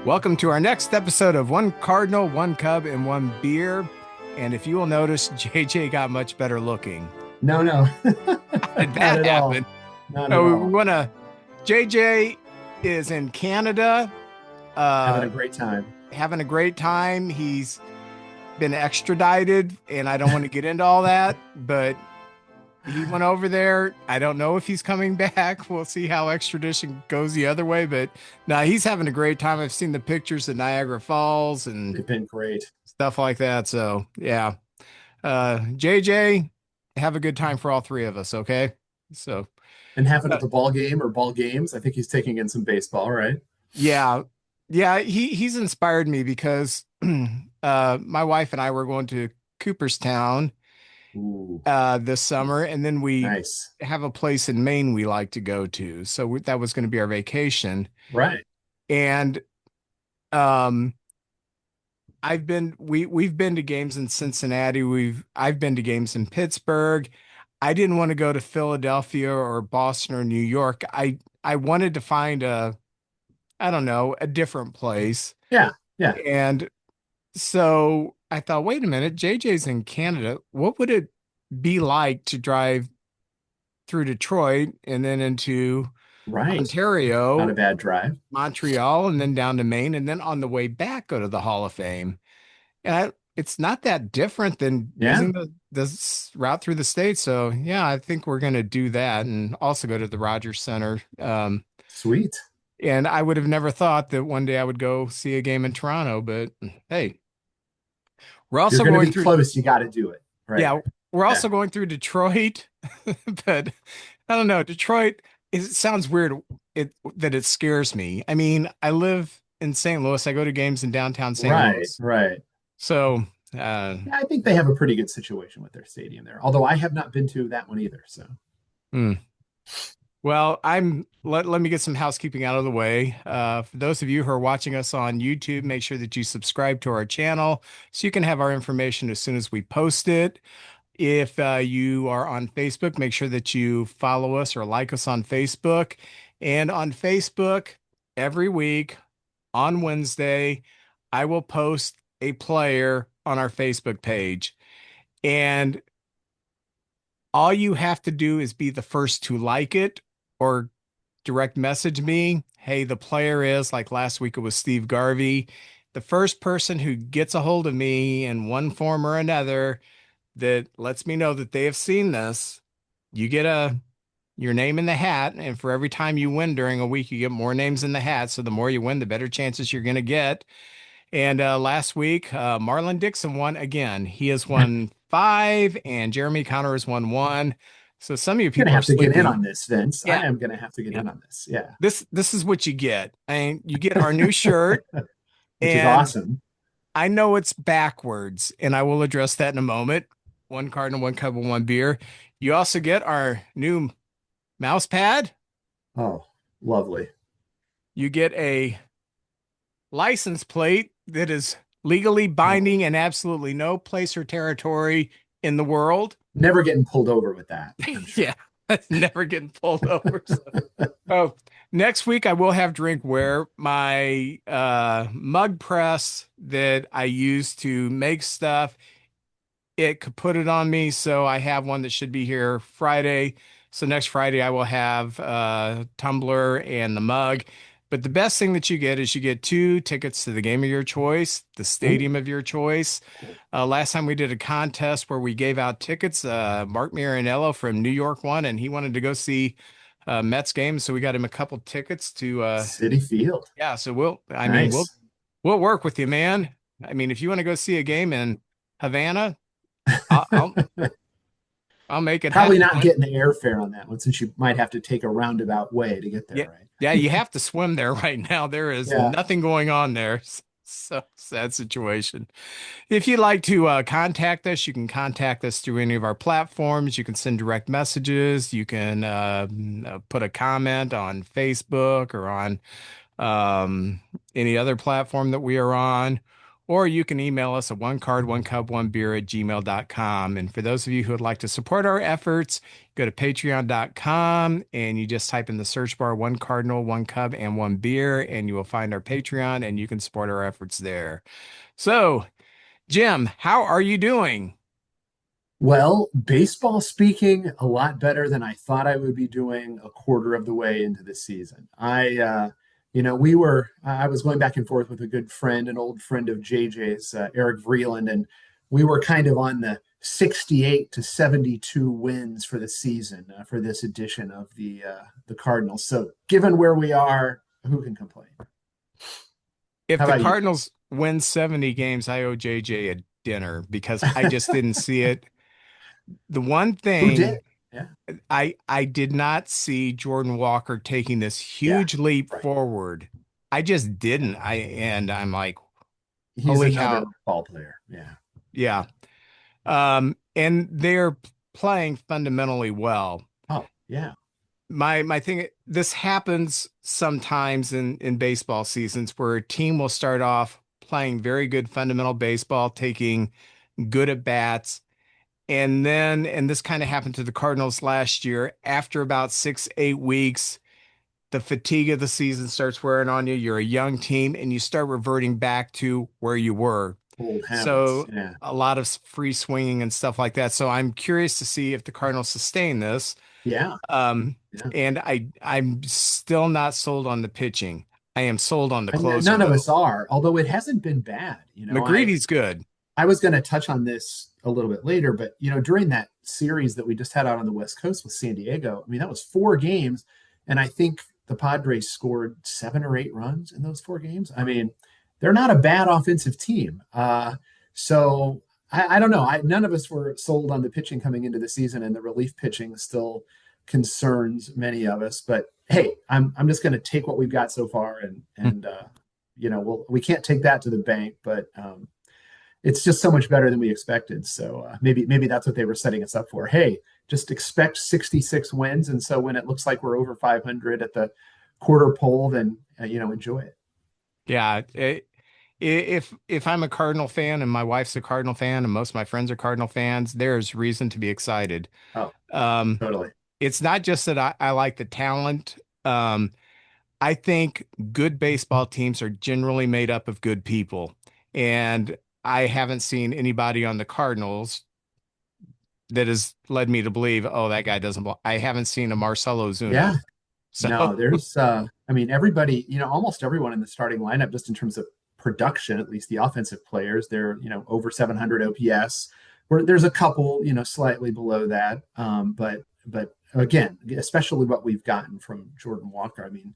Welcome to our next episode of One Cardinal, One Cub, and One Beer. And if you will notice, JJ got much better looking. No, no, How did not that at all. happen? Not at Oh, we all. want to. JJ is in Canada, Having uh, a great time. having a great time. He's been extradited, and I don't want to get into all that, but he went over there. I don't know if he's coming back. We'll see how extradition goes the other way, but no, he's having a great time. I've seen the pictures of Niagara Falls and They've been great. stuff like that. So, yeah. JJ, have a good time for all three of us, okay? So, And having uh, at the ball game or ball games, I think he's taking in some baseball, right? yeah. Yeah, he's inspired me because my wife and I were going to Cooperstown Ooh, this summer, and then we nice. have a place in Maine we like to go to. So that was going to be our vacation. Right. And um we've been to games in Cincinnati. I've been to games in Pittsburgh. I didn't want to go to Philadelphia or Boston or New York. I wanted to find I don't know, a different place. Yeah. Yeah. And so I thought, wait a minute, JJ's in Canada. What would it be like to drive through Detroit and then into Right. Not a Ontario, bad drive. Montreal, and then down to Maine, and then on the way back go to the Hall of Fame? And it's not that different than Yeah. using the route through the state. So yeah, I think we're going to do that and also go to the Rogers Center. Sweet. And I would have never thought that one day I would go see a game in Toronto, but hey, we're If you're also going to going be through, close, you got to do it. Right. yeah, we're Yeah. also going through Detroit, but I don't know. Detroit, it sounds weird that it scares me. I mean, I live in St. Louis. I go to games in downtown St. Right. Louis. Right. So, Yeah, I think they have a pretty good situation with their stadium there. Although I have not been to that one either. So hmm. Well, let me get some housekeeping out of the way. For those of you who are watching us on YouTube, make sure that you subscribe to our channel so you can have our information as soon as we post it. If you are on Facebook, make sure that you follow us or like us on Facebook. And on Facebook, every week on Wednesday, I will post a player on our Facebook page. And all you have to do is be the first to like it or direct message me. Hey, the player is like last week, it was Steve Garvey. The first person who gets a hold of me in one form or another that lets me know that they have seen this, you get your name in the hat. And for every time you win during a week, you get more names in the hat. So the more you win, the better chances you're going to get. And last week, Marlon Dixon won again. He has won five, and Jeremy Connor has won one. So some of you I'm going people to are have to get in sleeping. on this, Vince. I Yeah, am going to have to get yeah. in on this. Yeah. This is what you get. And you get our new shirt, Which is and awesome. I know it's backwards, and I will address that in a moment. One Cardinal, one cup of one beer. You also get our new mouse pad. Oh, lovely. You get a license plate that is legally Oh, binding and absolutely no place or territory in the world. never getting pulled over with that, I'm Yeah, sure. never getting pulled over. So. Oh, next week I will have drinkware. My mug press that I use to make stuff, it could put it on me. So I have one that should be here Friday. So next Friday I will have tumbler and the mug. But the best thing that you get is you get two tickets to the game of your choice, the Ooh, stadium of your choice. cool. Last time we did a contest where we gave out tickets. Mark Marinello from New York won, and he wanted to go see Mets games, so we got him a couple tickets to. City Field. Yeah, so I mean, Nice. we'll work with you, man. I mean, if you want to go see a game in Havana, I'll I'll, I'll make it Probably happen. not getting the airfare on that one since you might have to take a roundabout way to get there, Yeah, right? yeah, you have to swim there right now. There is Yeah. nothing going on there. So sad situation. If you'd like to contact us, you can contact us through any of our platforms. You can send direct messages. You can put a comment on Facebook or on any other platform that we are on, or you can email us at one card, one cup, one beer at gmail.com. And for those of you who would like to support our efforts, go to patreon.com and you just type in the search bar one cardinal, one cup, and one beer, and you will find our Patreon and you can support our efforts there. So, Jim, how are you doing? Well, baseball speaking, a lot better than I thought I would be doing a quarter of the way into the season. I was going back and forth with a good friend, an old friend of JJ's, Eric Vreeland, and we were kind of on the 68 to 72 wins for the season for this edition of the Cardinals. So, given where we are, who can complain? If How the about you? Cardinals win 70 games, I owe JJ a dinner because I just didn't see it. The one Who did? thing Yeah, I did not see Jordan Walker taking this yeah, huge leap right. forward. I just didn't. I'm like, He's holy another cow. ball player. Yeah. Yeah. And they're playing fundamentally well. Oh, yeah. My thing, this happens sometimes in baseball seasons where a team will start off playing very good fundamental baseball, taking good at bats. And this kind of happened to the Cardinals last year. After about 6, 8 weeks, the fatigue of the season starts wearing on you. You're a young team and you start reverting back to where you were. Old habits. So Yeah. a lot of free swinging and stuff like that. So I'm curious to see if the Cardinals sustain this. Yeah. Um, Yeah. and I'm still not sold on the pitching. I am sold on the And closer none of though. us are, although it hasn't been bad. McGreevy's good. I was going to touch on this a little bit later, but during that series that we just had out on the West Coast with San Diego, I mean, that was 4 games, and I think the Padres scored 7 or 8 runs in those 4 games. I mean, they're not a bad offensive team. So I don't know. None of us were sold on the pitching coming into the season, and the relief pitching still concerns many of us. But hey, I'm just going to take what we've got so far, and we can't take that to the bank, but it's just so much better than we expected. So maybe that's what they were setting us up for. Hey, just expect 66 wins, and so when it looks like we're over 500 at the quarter pole, then enjoy it. Yeah. If I'm a Cardinal fan and my wife's a Cardinal fan and most of my friends are Cardinal fans, there's reason to be excited. Oh, Um, totally. it's not just that I like the talent. I think good baseball teams are generally made up of good people. And I haven't seen anybody on the Cardinals that has led me to believe, oh, that guy doesn't. I haven't seen a Marcelo Yeah. Zuna. So, No, there's I mean everybody, almost everyone in the starting lineup, just in terms of production, at least the offensive players, they're, over 700 OPS. Where there's a couple, slightly below that. But again, especially what we've gotten from Jordan Walker. I mean,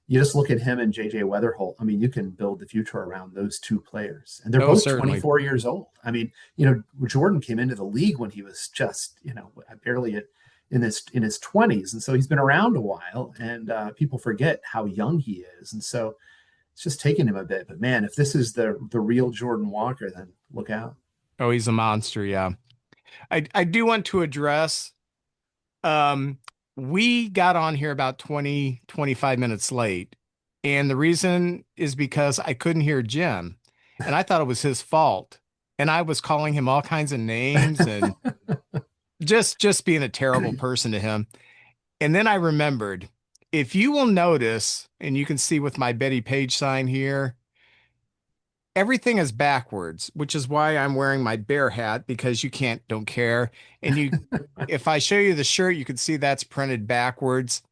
you just look at him and JJ Weatherholt. I mean, you can build the future around those two players. And they're oh, both certainly. 24 years old. I mean, Jordan came into the league when he was just, barely in his 20s, and so he's been around a while, and people forget how young he is, and so it's just taken him a bit. But man, if this is the real Jordan Walker, then look out. Oh, he's a monster. Yeah. I do want to address, um, we got on here about 20, 25 minutes late. And the reason is because I couldn't hear Jim. And I thought it was his fault. And I was calling him all kinds of names and just being a terrible person to him. And then I remembered, if you will notice, and you can see with my Betty Page sign here, everything is backwards, which is why I'm wearing my bear hat because you don't care. And if I show you the shirt, you can see that's printed backwards.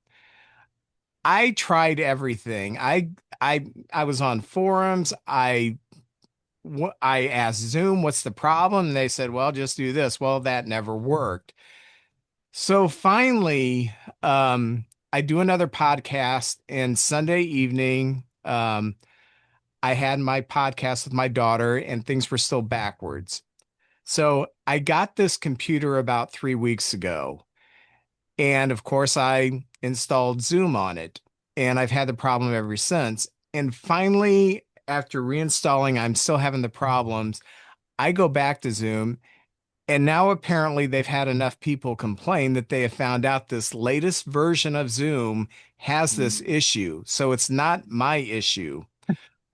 I tried everything. I was on forums. I asked Zoom, what's the problem? And they said, well, just do this. Well, that never worked. So finally, I do another podcast, and Sunday evening, I had my podcast with my daughter, and things were still backwards. So I got this computer about 3 weeks ago. And of course, I installed Zoom on it, and I've had the problem ever since. And finally, after reinstalling, I'm still having the problems. I go back to Zoom, and now apparently they've had enough people complain that they have found out this latest version of Zoom has this issue. So it's not my issue.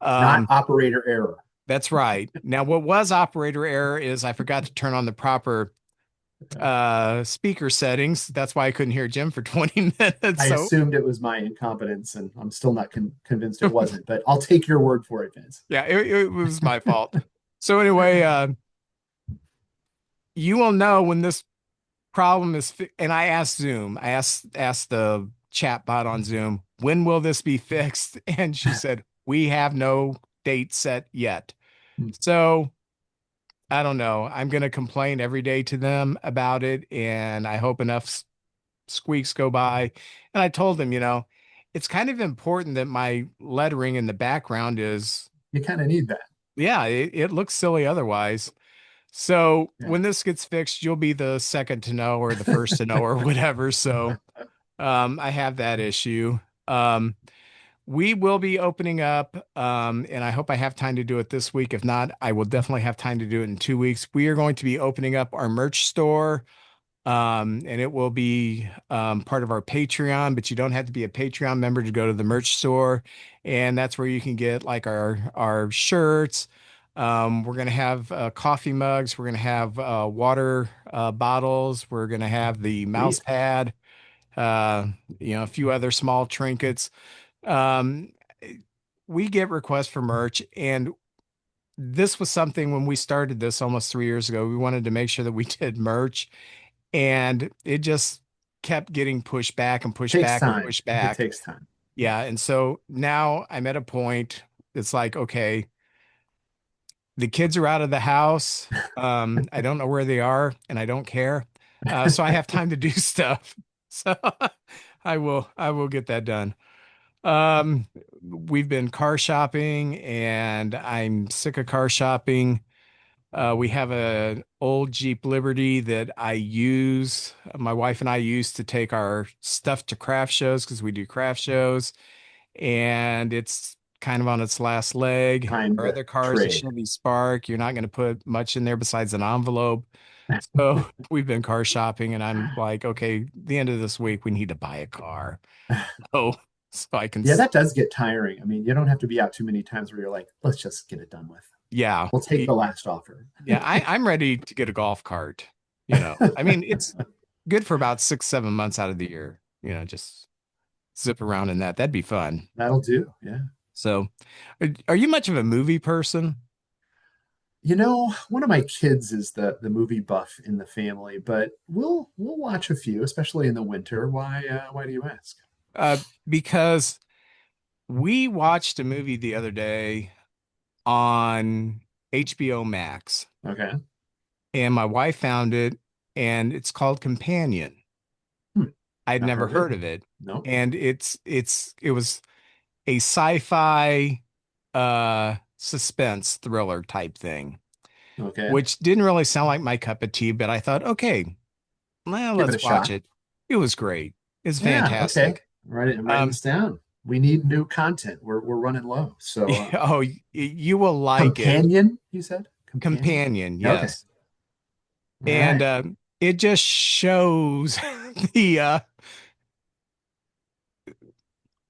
Not Um, operator error. That's right. Now, what was operator error is I forgot to turn on the proper speaker settings. That's why I couldn't hear Jim for 20 minutes. I So, assumed it was my incompetence, and I'm still not convinced it wasn't. But I'll take your word for it, Vince. yeah, it was my fault. So anyway, you will know when this problem is and I asked Zoom, I asked the chat bot on Zoom, when will this be fixed? And she said, we have no date set yet. So I don't know. I'm going to complain every day to them about it, and I hope enough squeaks go by. And I told them, it's kind of important that my lettering in the background is, You kind of need that. yeah, it looks silly otherwise. So Yeah. when this gets fixed, you'll be the second to know or the first to know or whatever. So I have that issue. Um, we will be opening up, and I hope I have time to do it this week. If not, I will definitely have time to do it in 2 weeks. We are going to be opening up our merch store, and it will be part of our Patreon, but you don't have to be a Patreon member to go to the merch store. And that's where you can get like our shirts. We're going to have coffee mugs. We're going to have water bottles. We're going to have the mouse Sweet. pad, uh, a few other small trinkets. Um, we get requests for merch, and this was something when we started this almost 3 years ago. We wanted to make sure that we did merch, and it just kept getting pushed back and pushed Takes back and time. pushed It back. takes time. Yeah. And so now I'm at a point, it's like, okay, the kids are out of the house. I don't know where they are, and I don't care. So I have time to do stuff. So I will get that done. We've been car shopping, and I'm sick of car shopping. We have an old Jeep Liberty that my wife and I use to take our stuff to craft shows because we do craft shows, and it's kind of on its last leg. Time Our to other car is a trade. Chevy Spark. You're not going to put much in there besides an envelope. So we've been car shopping, and I'm like, okay, the end of this week, we need to buy a car. Oh, so I can, Yeah, that does get tiring. I mean, you don't have to be out too many times where you're like, let's just get it done with. yeah. We'll take the last offer. Yeah, I'm ready to get a golf cart. I mean, it's good for about 6, 7 months out of the year. Just zip around in that. That'd be fun. That'll do. Yeah. So, are you much of a movie person? One of my kids is the movie buff in the family, but we'll watch a few, especially in the winter. Why do you ask? Because we watched a movie the other day on HBO Max, Okay. and my wife found it, and it's called Companion. Hmm. I'd Not never heard of it. heard of it, Nope. and it was a sci-fi suspense thriller type thing, Okay. which didn't really sound like my cup of tea, but I thought, okay, well, Give it let's a watch shot. it. It was great. It's Yeah. Okay. fantastic. I'm writing Um, this down. We need new content. We're running low. So oh, you will like it. companion, you said? Companion? Companion, Okay. yes. All And right. it just shows the uh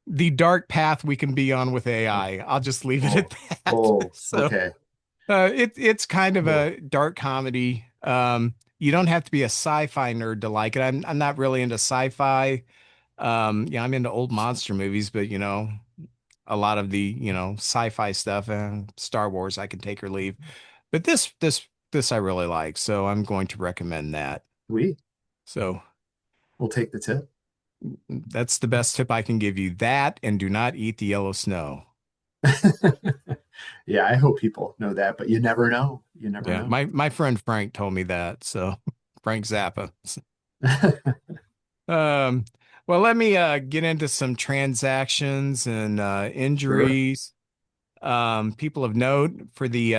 the dark path we can be on with AI. I'll just leave it Oh, at that. oh, So okay. it's kind of Oh, a dark comedy. You don't have to be a sci-fi nerd to like it. I'm not really into sci-fi. Yeah, I'm into old monster movies, but a lot of the, sci-fi stuff and Star Wars I can take or leave. But this I really like, so I'm going to recommend that. we So will take the tip. that's the best tip I can give you. That and do not eat the yellow snow. Yeah, I hope people know that, but you never know. You never Yeah, know. my friend Frank told me that. So Frank Zappa. Um, well, let me get into some transactions and Sure. injuries. People of note for the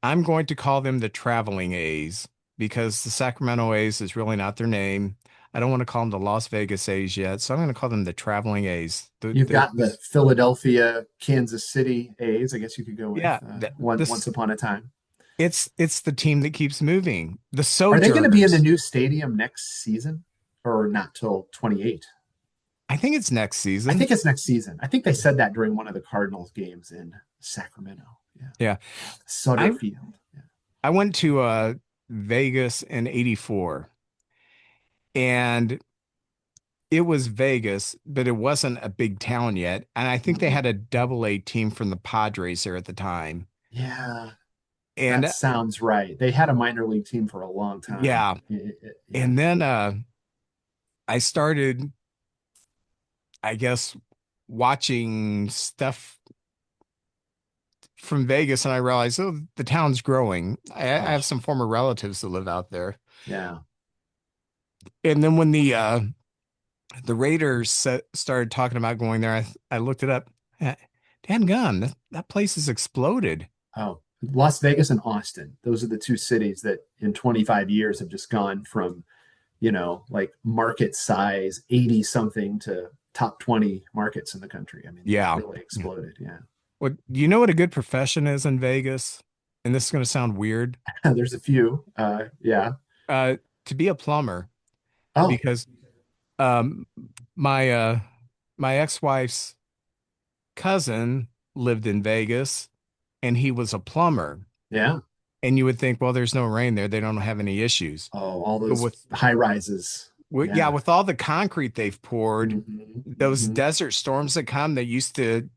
I'm going to call them the traveling A's because the Sacramento A's is really not their name. I don't want to call them the Las Vegas A's yet, so I'm going to call them the traveling A's. You've got the Philadelphia, Kansas City A's, I guess you could go with Yeah, once upon a time. it's the team that keeps moving. The Are they going to be in the Sojourners. new stadium next season or not till 28? I think it's next I season. think it's next season. I think they said that during one of the Cardinals games in Sacramento. Yeah. Yeah. Sutter I Field. Yeah. I went to Vegas in 84 and it was Vegas, but it wasn't a big town yet. And I think they Mhm. had a double A team from the Padres there at the time. Yeah, that And sounds right. They had a minor league team for a long time. yeah, Yeah. and then I started, I guess, watching stuff from Vegas and I realized, oh, the town's growing. I have Oh, some former relatives that live out there. yeah. And then when the Raiders started talking about going there, I looked it up. Dan gum, that place has exploded. Oh, Las Vegas and Austin. Those are the two cities that in 25 years have just gone from, like market size 80 something to top 20 markets in the country. I mean, they've Yeah. really Yeah. exploded. Yeah. Well, do you know what a good profession is in Vegas? And this is going to sound weird. There's a few. Yeah. Uh, to be a plumber, Oh, because um, my my ex-wife's cousin lived in Vegas, and he was a plumber. yeah. And you would think, well, there's no rain there; they don't have any issues. Oh, all But those high rises. yeah, Yeah. with all the concrete they've poured, Hmm. those Hmm. desert storms that come, they used to,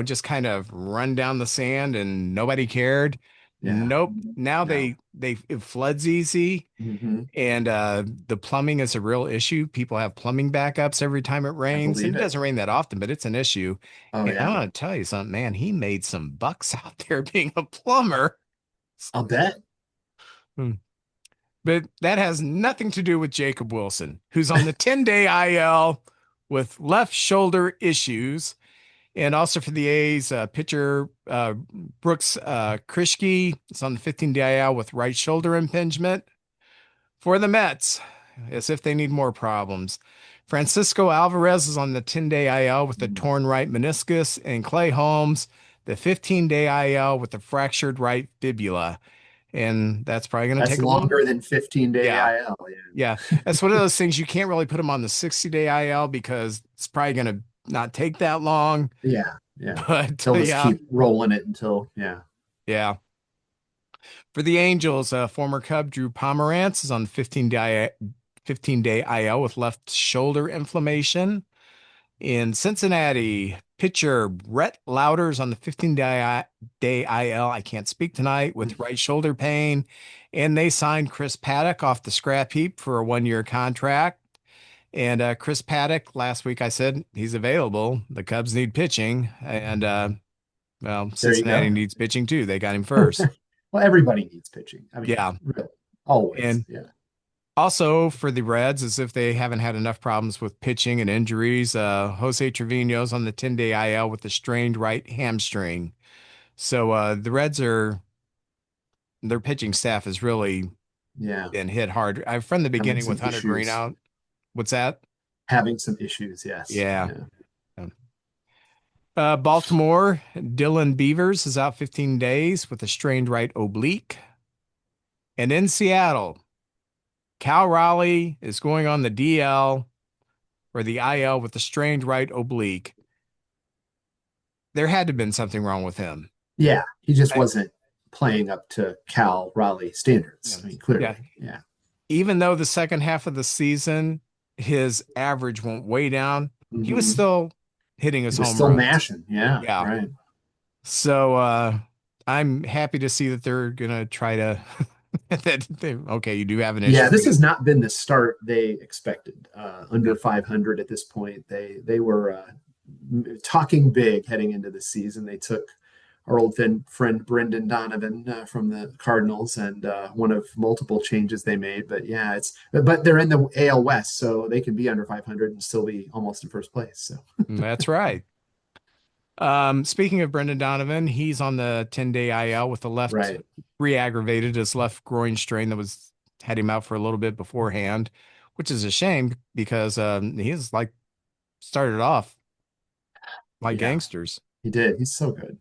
just kind of run down the sand and nobody cared. Yeah. Nope. Now No. it floods easy Hmm. and the plumbing is a real issue. People have plumbing backups every time it I rains, and believe it it. doesn't rain that often, but it's an issue. Oh, And I yeah. want to tell you something, man, he made some bucks out there being a plumber. I'll bet. Hmm. But that has nothing to do with Jacob Wilson, who's on the 10-day IL with left shoulder issues. And also for the A's, pitcher Brooks Krischke is on the 15-day IL with right shoulder impingement. For the Mets, as if they need more problems. Francisco Alvarez is on the 10-day IL with the Mm. torn right meniscus, and Clay Holmes, the 15-day IL with the fractured right fibula. And that's probably going to That's take a little. longer than 15-day Yeah. IL. Yeah. That's one of those things you can't really put them on the 60-day IL because it's probably going to not take that long. Yeah. Yeah. But They'll just yeah, keep rolling it until, yeah. yeah. For the Angels, former Cub Drew Pomerantz is on the 15-day IL with left shoulder inflammation. In Cincinnati, pitcher Brett Louders on the 15-day IL. I can't speak tonight with right shoulder pain. And they signed Chris Paddock off the scrap heap for a 1-year contract. And Chris Paddock, last week I said he's available. The Cubs need pitching. And well, There you Cincinnati go. needs pitching too. They got him first. Well, everybody needs pitching. I mean, Yeah. really, always. And Yeah. also for the Reds, as if they haven't had enough problems with pitching and injuries, Jose Trevino's on the 10-day IL with a strained right hamstring. So the Reds their pitching staff has really Yeah. been hit hard. From the Having beginning some with Hunter Green issues. out. What's that? Having some issues. Yes. Yeah. Yeah. Baltimore, Dylan Beavers is out 15 days with a strained right oblique. And in Seattle, Cal Raleigh is going on the DL or the IL with a strained right oblique. There had to have been something wrong with him. Yeah. He just I, wasn't playing up to Cal Raleigh yeah. standards. I mean, Yeah. clearly. Yeah. Even though the second half of the season, his average went way down, he was Hmm. still hitting He his was home still runs. mashing. Yeah. Yeah. Right. So I'm happy to see that they're gonna try to okay, you do have an Yeah, issue. this has not been the start they expected. Under Yeah. 500 at this point. They were talking big heading into the season. They took our old friend Brendan Donovan from the Cardinals, and one of multiple changes they made. But yeah, but they're in the AL West, so they can be under 500 and still be almost in first place. So That's right. Speaking of Brendan Donovan, he's on the 10-day IL with the left right, re-aggravated his left groin strain that was had him out for a little bit beforehand, which is a shame because he's like started off like yeah, gangsters. he did. He's so good.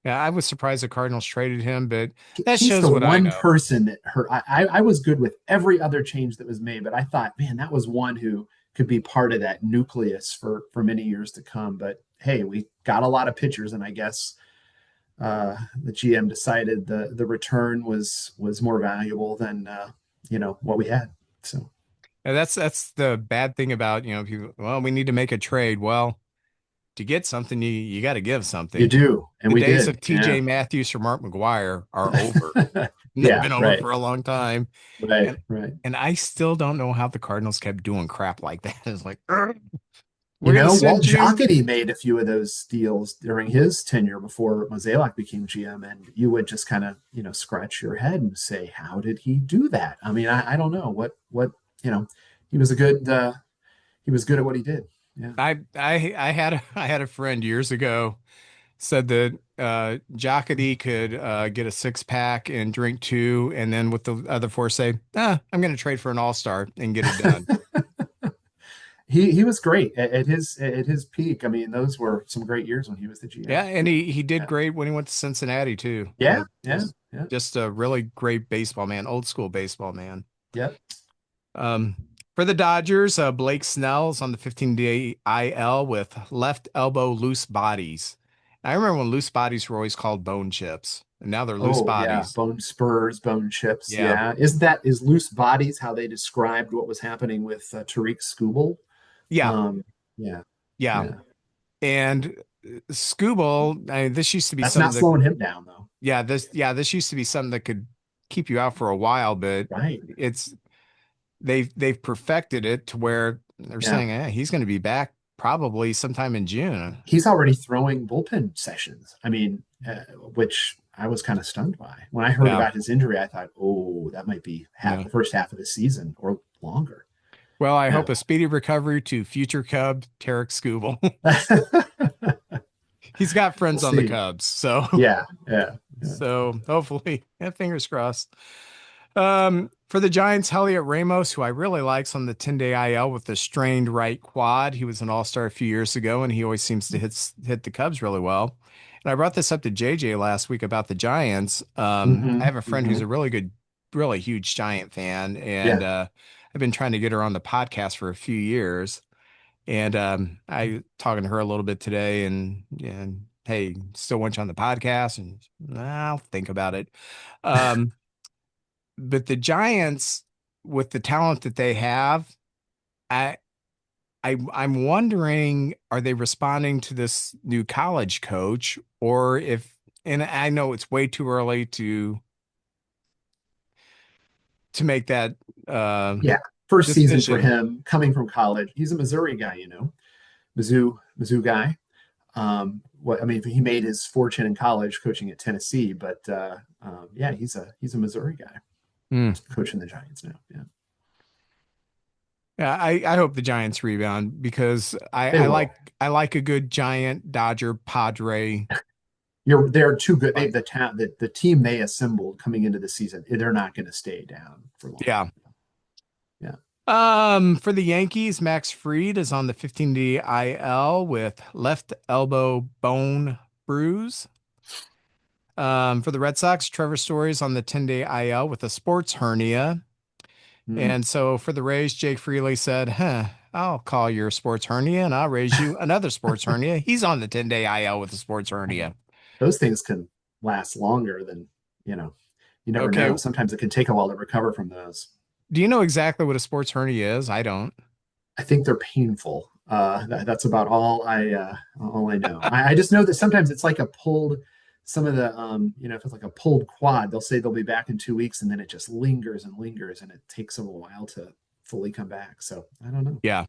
Yeah, I was surprised the Cardinals traded him, but that He's the shows what I one know. person that hurt. I was good with every other change that was made, but I thought, man, that was one who could be part of that nucleus for many years to come. But hey, we got a lot of pitchers, and I guess the GM decided the return was more valuable than what we had. So And that's the bad thing about, people, well, we need to make a trade. Well, to get something, you got to give you something. do, and The we days did. of Yeah. TJ Matthews or Mark McGuire are over. They've Yeah. been over Right. for a long time. Right. And Right. and I still don't know how the Cardinals kept doing crap like that. It's like, "Ugh, we're gonna Walt send you." Jocketty made a few of those deals during his tenure before Mozeliak became GM, and you would just kind of, scratch your head and say, "How did he do that?" I mean, I don't know you know, he was a good, he was good at what he did. Yeah. I had a friend years ago said that Jocketty could get a six pack and drink two, and then with the other four say, I'm going to trade for an all-star and get it done. He was great at his peak. I mean, those were some great years when he was the Yeah, GM. and he did Yeah. great when he went to Cincinnati too. Yeah. Yeah. Yeah. Just a really great baseball man, old school baseball man. Yep. Um, for the Dodgers, Blake Snell's on the 15-day IL with left elbow loose bodies. I remember when loose bodies were always called bone chips, and now they're loose Oh yeah, bodies. bone spurs, bone chips. Yeah, Yeah, is loose bodies how they described what was happening with Tariq Skubal? yeah, Um, yeah, yeah. yeah. And Scooble, this used to be That's something not that, slowing him down though. this used to be something that could keep you out for a while, but Right. it's they've perfected it to where they're Yeah. saying, he's going to be back probably sometime in June. He's already throwing bullpen sessions. I mean, which I was kind of stunned by. When I heard Yeah, about his injury, I thought, oh, that might be yeah. the first half of the season or longer. Well, I Yeah. hope a speedy recovery to future Cub Tarek Scooble. He's got We'll friends on the see. Cubs, so Yeah. Yeah. Yeah. so hopefully, fingers crossed. For the Giants, Heliot Ramos, who I really likes on the 10-day IL with the strained right quad. He was an all-star a few years ago, and he always seems to hit the Cubs really well. And I brought this up to JJ last week about the Giants. I Hmm. have a friend who's Hmm. a really good, really huge Giant fan, and Yeah. I've been trying to get her on the podcast for a few years. And I talking to her a little bit today, and hey, still want you on the podcast, and I'll think about it. Um, but the Giants, with the talent that they have, I, I'm wondering, are they responding to this new college coach, or if, and I know it's way too early to make that uh, Yeah. First season for decision. him coming from college. He's a Missouri guy, Mizzou guy. What I mean, he made his fortune in college coaching at Tennessee, but yeah, he's a Missouri guy Hmm. coaching the Giants now. Yeah, Yeah, I hope the Giants rebound because they will. I like a good Giant Dodger Padre They're too good. They fight. the team they assembled coming into the season. They're not going to stay down for long. Yeah. Yeah. For the Yankees, Max Fried is on the 15-day IL with left elbow bone bruise. For the Red Sox, Trevor Story is on the 10-day IL with a sports hernia. Mm. And so for the Rays, Jake Freely said, I'll call your sports hernia and I'll raise you another sports hernia. He's on the 10-day IL with a sports hernia. Those things can last longer than you know. You never Okay. know. Sometimes it can take a while to recover from those. Do you know exactly what a sports hernia is? I don't. I think they're painful. That's about all I know. I just know that sometimes it's like a pulled some of the if it's like a pulled quad, they'll say they'll be back in 2 weeks, and then it just lingers and lingers, and it takes them a while to fully come back. So I don't know. Yeah.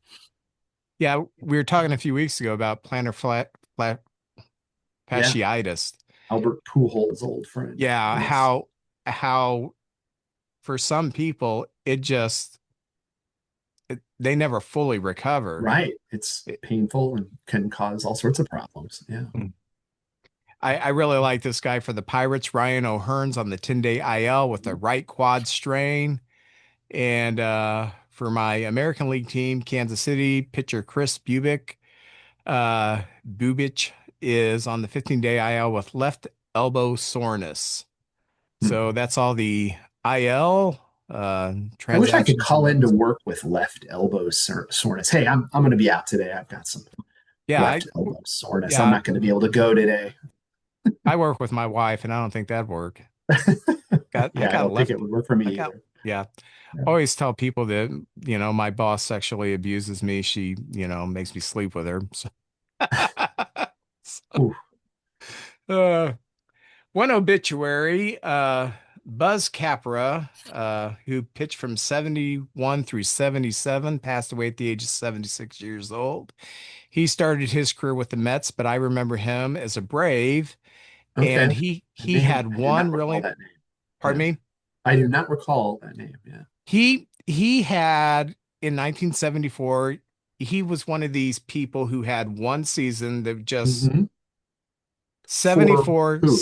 Yeah. We were talking a few weeks ago about flat Yeah, fasciitis. Albert Pujols' old friend. Yeah. Yes, How for some people, they never fully recover. right. It's It- painful and can cause all sorts of problems. Yeah. I really like this guy for the Pirates, Ryan O'Hearn's on the 10-day IL with a right quad strain. And for my American League team, Kansas City, pitcher Chris Bubich is on the 15-day IL with left elbow soreness. Hmm. So that's all the IL I wish I could transactions and call in to news. work with left elbow soreness. Hey, I'm going to be out today. I've got some Yeah, left elbow soreness. I'm yeah, not going to be able to go today. I work with my wife, and I don't think that'd work. I Yeah, I got don't think left. it would work for me I got either. yeah. Yeah. Always tell people that, my boss sexually abuses me. She, makes me sleep with her. So, Ooh, uh, one obituary, Buzz Capra, who pitched from 71 through 77, passed away at the age of 76 years old. He started his career with the Mets, but I remember him as a Brave, and okay. he had I did not one recall really, that name. pardon Yeah. me. I do not recall that name. Yeah. He had in 1974, he was one of these people who had one season that just Hmm. For 74, who?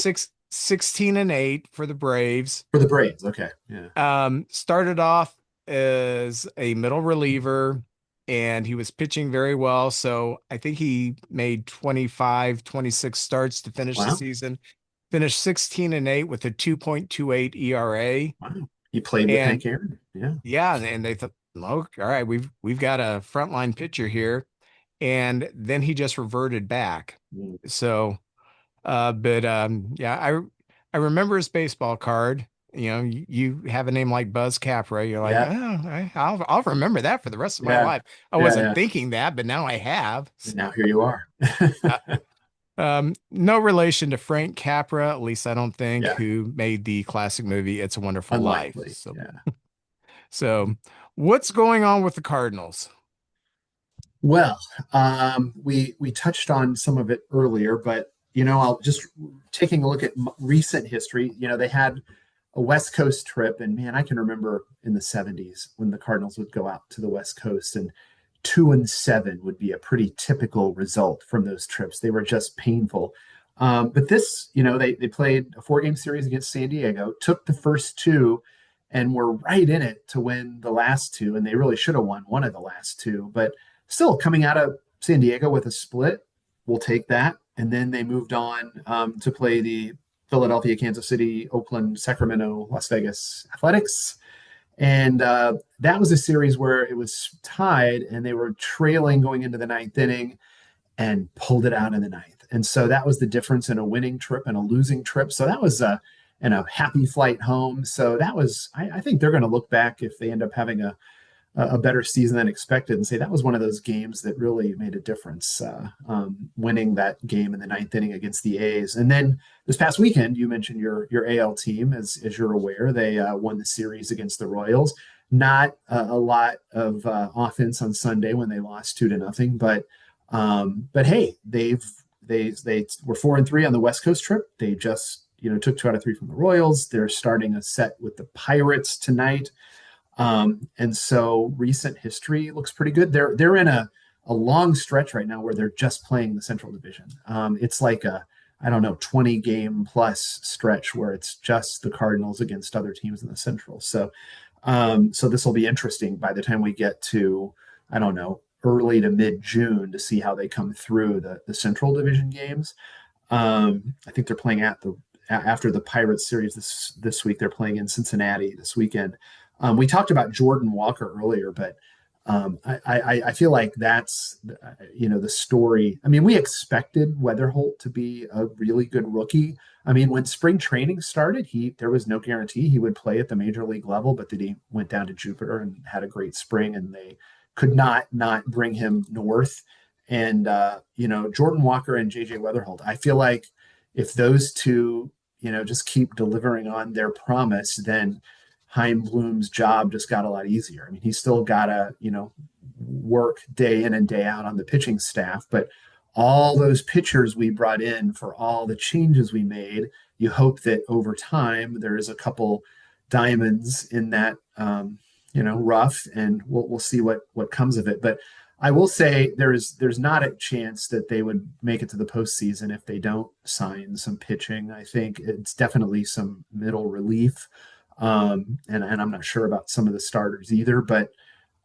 16 and 8 for the Braves. For the Braves. Okay. Yeah. Started off as a middle reliever and he was pitching very well. So I think he made 25, 26 starts to finish the Wow. season, finished 16 and 8 with a 2.28 ERA. Wow. He played with And Hank Aaron. Yeah. yeah, and they thought, oh, all right, we've got a frontline pitcher here. And then he just reverted back. Mm. So but yeah, I remember his baseball card. You have a name like Buzz Capra, you're like, Yeah. oh, I'll remember that for the rest of my Yeah. life. I Yeah. wasn't Yeah. thinking that, but now I have. And now here you are. Uh, no relation to Frank Capra, at least I don't think, Yeah. who made the classic movie It's a Wonderful Life. Unlikely. So, Yeah. so what's going on with the Cardinals? Well, we touched on some of it earlier, but I'll just taking a look at recent history. They had a West Coast trip, and man, I can remember in the '70s when the Cardinals would go out to the West Coast, and 2-7 would be a pretty typical result from those trips. They were just painful. But this, they played a 4-game series against San Diego, took the first two, and were right in it to win the last two, and they really should have won one of the last two, but still coming out of San Diego with a split, we'll take that. And then they moved on to play the Philadelphia, Kansas City, Oakland, Sacramento, Las Vegas Athletics. And that was a series where it was tied and they were trailing going into the ninth inning and pulled it out in the ninth. And so that was the difference in a winning trip and a losing trip. So that was and a happy flight home. So that was, I think they're going to look back if they end up having a better season than expected and say that was one of those games that really made a difference, winning that game in the ninth inning against the A's. And then this past weekend, you mentioned your AL team, as you're aware, they won the series against the Royals. Not a lot of offense on Sunday when they lost 2-0, but hey, they were 4-3 on the West Coast trip. They just took 2 out of 3 from the Royals. They're starting a set with the Pirates tonight. And so recent history looks pretty good. They're in a long stretch right now where they're just playing the Central Division. It's like a I don't know 20 game plus stretch where it's just the Cardinals against other teams in the Central. So this will be interesting by the time we get to I don't know early to mid June to see how they come through the Central Division games. I think they're playing after the Pirates series this week. They're playing in Cincinnati this weekend. We talked about Jordan Walker earlier, but I feel like that's the story. I mean, we expected Weatherholt to be a really good rookie. I mean, when spring training started, there was no guarantee he would play at the major league level, but then he went down to Jupiter and had a great spring, and they could not bring him north. And Jordan Walker and JJ Weatherholt, I feel like if those two just keep delivering on their promise, then Heim Bloom's job just got a lot easier. I mean, he's still got to, work day in and day out on the pitching staff, but all those pitchers we brought in for all the changes we made, you hope that over time there is a couple diamonds in that, rough, and we'll see what comes of it. But I will say there's not a chance that they would make it to the postseason if they don't sign some pitching. I think it's definitely some middle relief, and I'm not sure about some of the starters either. But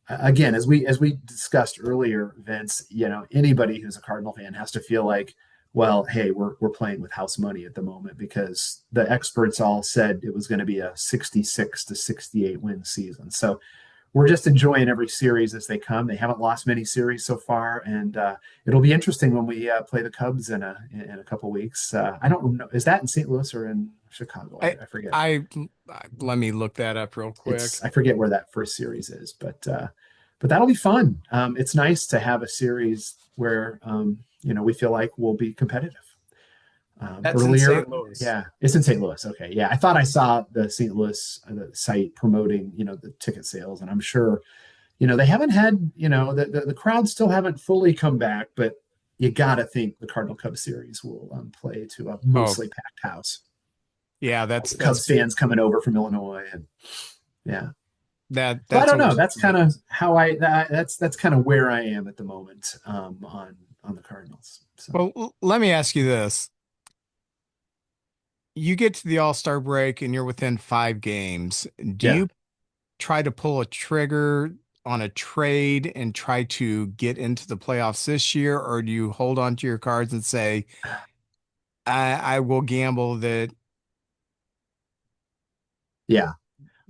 again, as we discussed earlier, Vince, anybody who's a Cardinal fan has to feel like, well, hey, we're playing with house money at the moment because the experts all said it was going to be a 66 to 68 win season. So we're just enjoying every series as they come. They haven't lost many series so far, and it'll be interesting when we play the Cubs in a couple weeks. I don't know, is that in St. Louis or in Chicago? I, I forget. I, let me look that up real It's quick. I forget where that first series is, but that'll be fun. It's nice to have a series where we feel like we'll be competitive. That's in Earlier, St. Louis. yeah, it's in St. Louis. Okay, yeah, I thought I saw the St. Louis the site promoting the ticket sales, and I'm sure they haven't had the crowds still haven't fully come back, but you got to think the Cardinal Cubs series will play to a Oh, mostly packed house. yeah, All the Cubs that's fans coming over from Illinois, and yeah. So I that's don't know. always That's kind of tremendous. how that's kind of where I am at the moment on the Cardinals. So Well, let me ask you this. You get to the All-Star break and you're within 5 games. Do yeah, you try to pull a trigger on a trade and try to get into the playoffs this year, or do you hold on to your cards and say, I will gamble that yeah.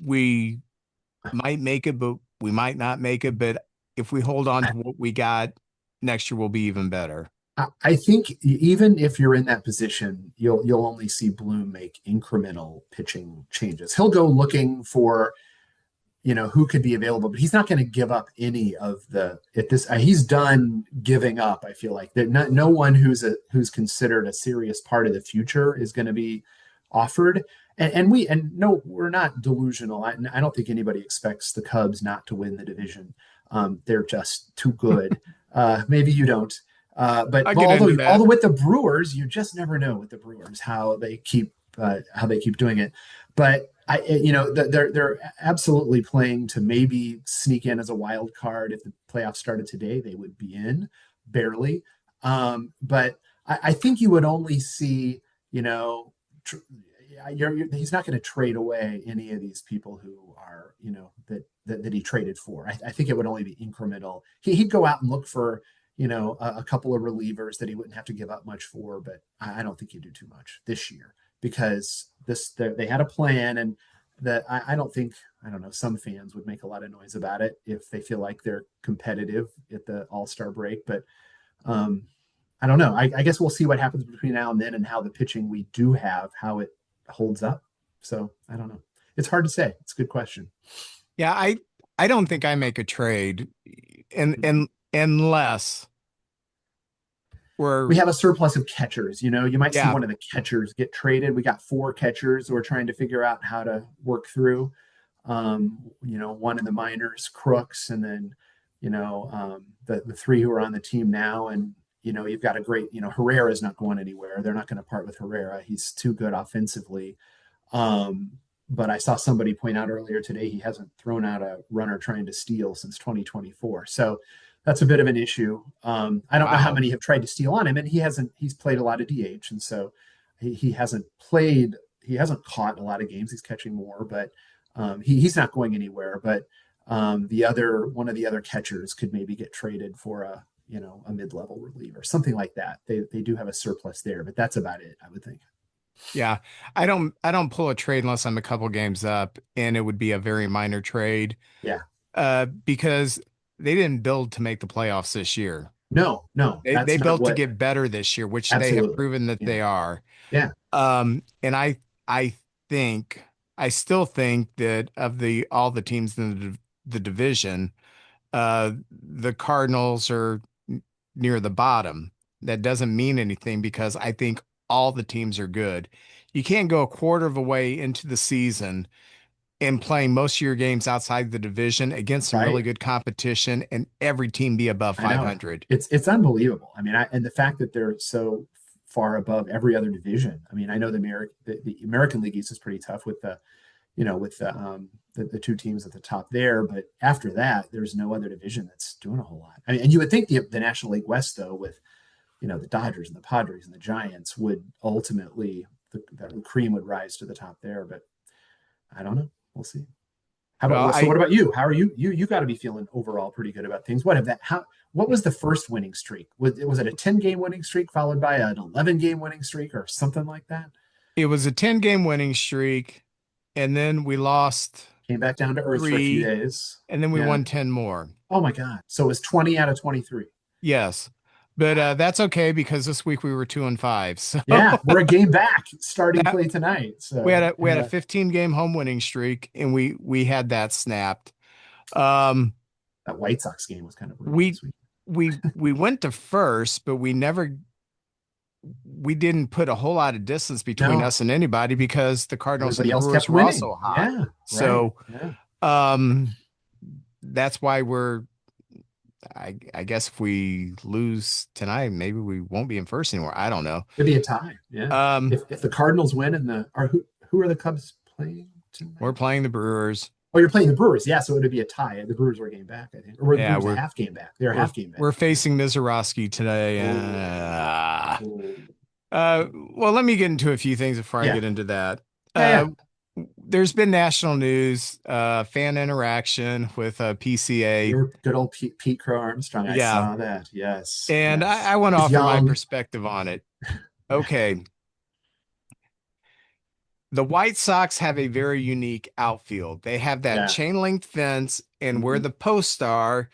we might make it, but we might not make it. But if we hold on to what we got, next year will be even better. I think even if you're in that position, you'll only see Bloom make incremental pitching changes. He'll go looking for who could be available, but he's not going to give up any of the at this. He's done giving up. I feel like that no one who's considered a serious part of the future is going to be offered. And no, we're not delusional. I don't think anybody expects the Cubs not to win the division. They're just too good. Maybe you don't. But I'll get into although that. with the Brewers, you just never know with the Brewers how they keep doing it. But they're absolutely playing to maybe sneak in as a wild card. If the playoffs started today, they would be in barely. But I think you would only see, you know, tr- he's not going to trade away any of these people who are, that he traded for. I think it would only be incremental. He'd go out and look for, a couple of relievers that he wouldn't have to give up much for, but I don't think he'd do too much this year because they had a plan, and that I don't think, I don't know, some fans would make a lot of noise about it if they feel like they're competitive at the All-Star break. But um, I don't know. I guess we'll see what happens between now and then, and how the pitching we do have, how it holds up. So I don't know. It's hard to say. It's a good question. Yeah, I don't think I make a trade, and unless we're We have a surplus of catchers. You might see yeah. one of the catchers get traded. We got four catchers we're trying to figure out how to work through. One in the minors, Crooks, and then, the three who are on the team now. And, you've got a great, Herrera's not going anywhere. They're not going to part with Herrera. He's too good offensively. Um, but I saw somebody point out earlier today he hasn't thrown out a runner trying to steal since 2024. So that's a bit of an issue. I don't know how Wow. many have tried to steal on him, and he's played a lot of DH, and so he hasn't played, he hasn't caught a lot of games. He's catching more, but he's not going anywhere. But the other one of the other catchers could maybe get traded for a mid-level reliever, something like that. They do have a surplus there, but that's about it, I would think. Yeah. I don't pull a trade unless I'm a couple games up, and it would be a very minor trade Yeah. because they didn't build to make the playoffs this year. No, no, They that's not built to what. get better this year, which they have Absolutely. proven that Yeah. they are. Yeah. And I think I still think that of the all the teams in the division, the Cardinals are near the bottom. That doesn't mean anything because I think all the teams are good. You can't go a quarter of a way into the season and playing most of your games outside the division against some Right. really good competition and every team be above I know. 500. It's unbelievable. I mean, and the fact that they're so far above every other division. I mean, I know the American League East is pretty tough with the two teams at the top there, but after that, there's no other division that's doing a whole lot. I mean, and you would think the National League West, though, with the Dodgers and the Padres and the Giants, would ultimately the cream would rise to the top there, but I don't know. We'll see. How Well, about, so I what about you? How are you? You got to be feeling overall pretty good about things. What was the first winning streak? Was it a 10-game winning streak followed by an 11-game winning streak or something like that? it was a 10-game winning streak, and then we lost. Came back down to earth for a few three, days. and then we Yeah. won 10 more. Oh my God. So it was 20 out of 23. Yes. But that's okay because this week we were 2-5. So Yeah, we're a game back starting that play tonight. we had So a 15 game home winning streak and we had that snapped. Um that White Sox game was kind of brutal we this week. we went to first, but we didn't put a whole lot of distance between No, us and anybody because the Cardinals and everybody the else Brewers kept were winning. also hot. Yeah, right. So Yeah, um that's why I guess if we lose tonight, maybe we won't be in first anymore. I don't know. it'd be a tie. Yeah, Um if the Cardinals win and the are who are the Cubs playing we're tonight? playing the Brewers. Oh, you're playing the Brewers. Yeah, so it'd be a tie. The Brewers were a game back, I think, or were the Yeah, Brewers a half game back? They're a we're half game back. we're Yeah. facing Mizorowski today. Oh, oh. Well, let me get into a few things before I Yeah, get into that. yeah, Uh, yeah. there's been national news, fan interaction with PCA. Your good old Pete Crow Armstrong. I Yeah, saw that. Yes, and I yes. want to He's offer my young. perspective on it. Yeah, Okay, the White Sox have a very unique outfield. They have that yeah. chain link fence, and where Mhm. the posts are,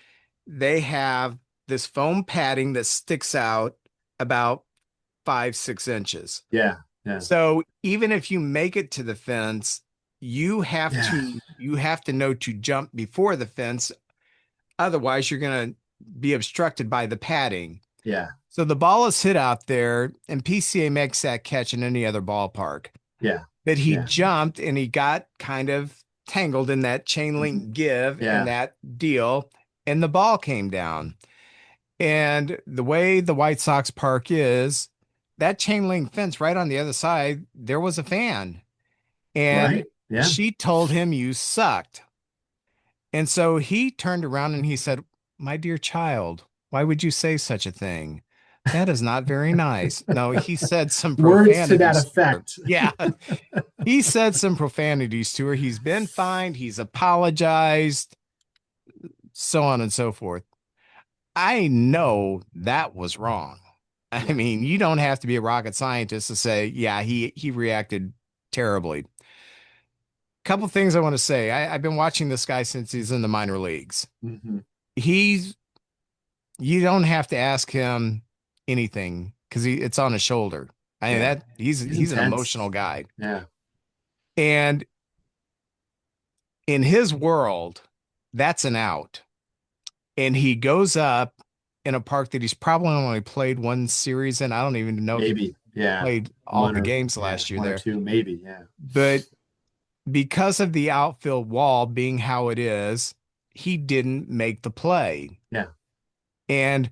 they have this foam padding that sticks out about 5, 6 inches. Yeah, yeah, So even if you make it to the fence, yeah, you have to know to jump before the fence. Otherwise, you're going to be obstructed by the padding. yeah, So the ball is hit out there, and PCA makes that catch in any other ballpark. yeah, But he yeah. jumped and he got kind of tangled in that chain Mhm. link give and Yeah, that deal, and the ball came down. And the way the White Sox park is, that chain link fence right on the other side, there was a fan. And right. Yeah, she told him you sucked. And so he turned around and he said, "My dear child, why would you say such a thing? That is not very nice." No, he said some words to that profanities to her. effect. Yeah, he said some profanities to her. He's been fined, he's apologized, so on and so forth. I know that was wrong. I Yeah. mean, you don't have to be a rocket scientist to say, yeah, he reacted terribly. Couple things I want to say. I've been watching this guy since he's in the minor leagues. Hmm. He's You don't have to ask him anything because it's on his shoulder. I mean Yeah. that He's he's an emotional intense. guy. Yeah. And in his world, that's an out. And he goes up in a park that he's probably only played one series in. I don't even know if he Maybe. Yeah. played all the games Yeah, last year one or there. two, maybe. Yeah. But because of the outfield wall being how it is, he didn't make the play. Yeah. And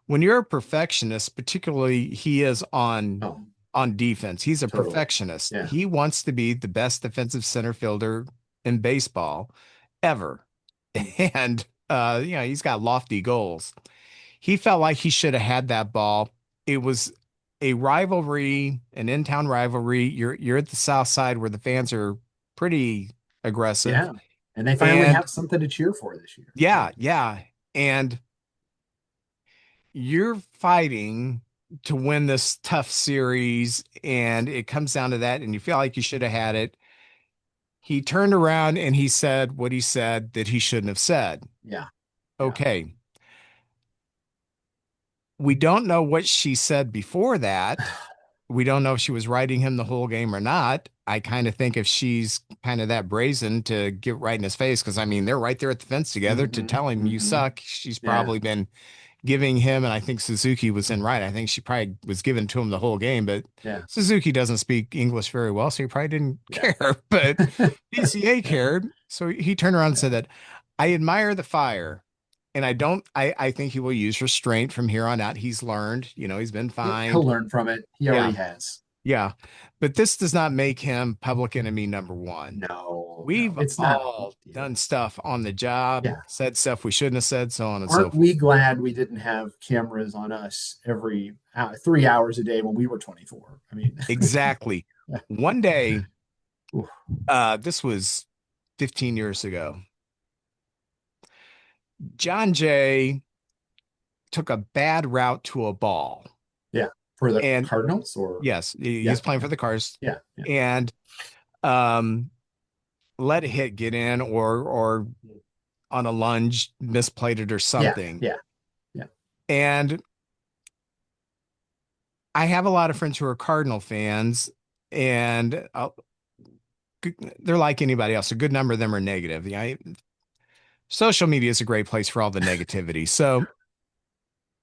when you're a perfectionist, particularly he is Oh, on defense, he's a totally. perfectionist. Yeah. He wants to be the best defensive center fielder in baseball ever. And he's got lofty goals. He felt like he should have had that ball. It was a rivalry, an in-town rivalry. You're at the south side where the fans are pretty aggressive. Yeah. And they finally And have something to cheer for this year. Yeah. yeah, yeah. And you're fighting to win this tough series, and it comes down to that, and you feel like you should have had it. He turned around and he said what he said that he shouldn't have said. Yeah. Yeah. Okay. We don't know what she said before that. We don't know if she was writing him the whole game or not. I kind of think if she's kind of that brazen to get right in his face, because I mean, they're right there at the fence together to Hmm. tell him you Hmm. suck. She's Yeah. probably been giving him, and I think Suzuki was in right. I think she probably was giving to him the whole game, but Yeah. Suzuki doesn't speak English very well, so he probably didn't Yeah. care. But PCA Yeah. cared. So he turned around and Yeah. said that I admire the fire. And I don't, I think he will use restraint from here on out. He's learned, he's been He'll fined. learn from it. He already Yeah. has. Yeah. But this does not make him public enemy number one. No, no, We've it's not a big all deal. done stuff on the job, Yeah. said stuff we shouldn't have said, so on and so Aren't forth. we glad we didn't have cameras on us every 3 hours a day when we were 24? I mean, Exactly. yeah. One day, Oof. this was 15 years ago, John Jay took a bad route to a ball. Yeah. For the And Cardinals or yes, he yeah, was playing yeah, for the Cars. yeah, yeah, And um, let a hit get in or on a lunge misplayed it or Yeah, something. yeah, yeah. And I have a lot of friends who are Cardinal fans, and they're like anybody else. A good number of them are negative. Social media is a great place for all the negativity. So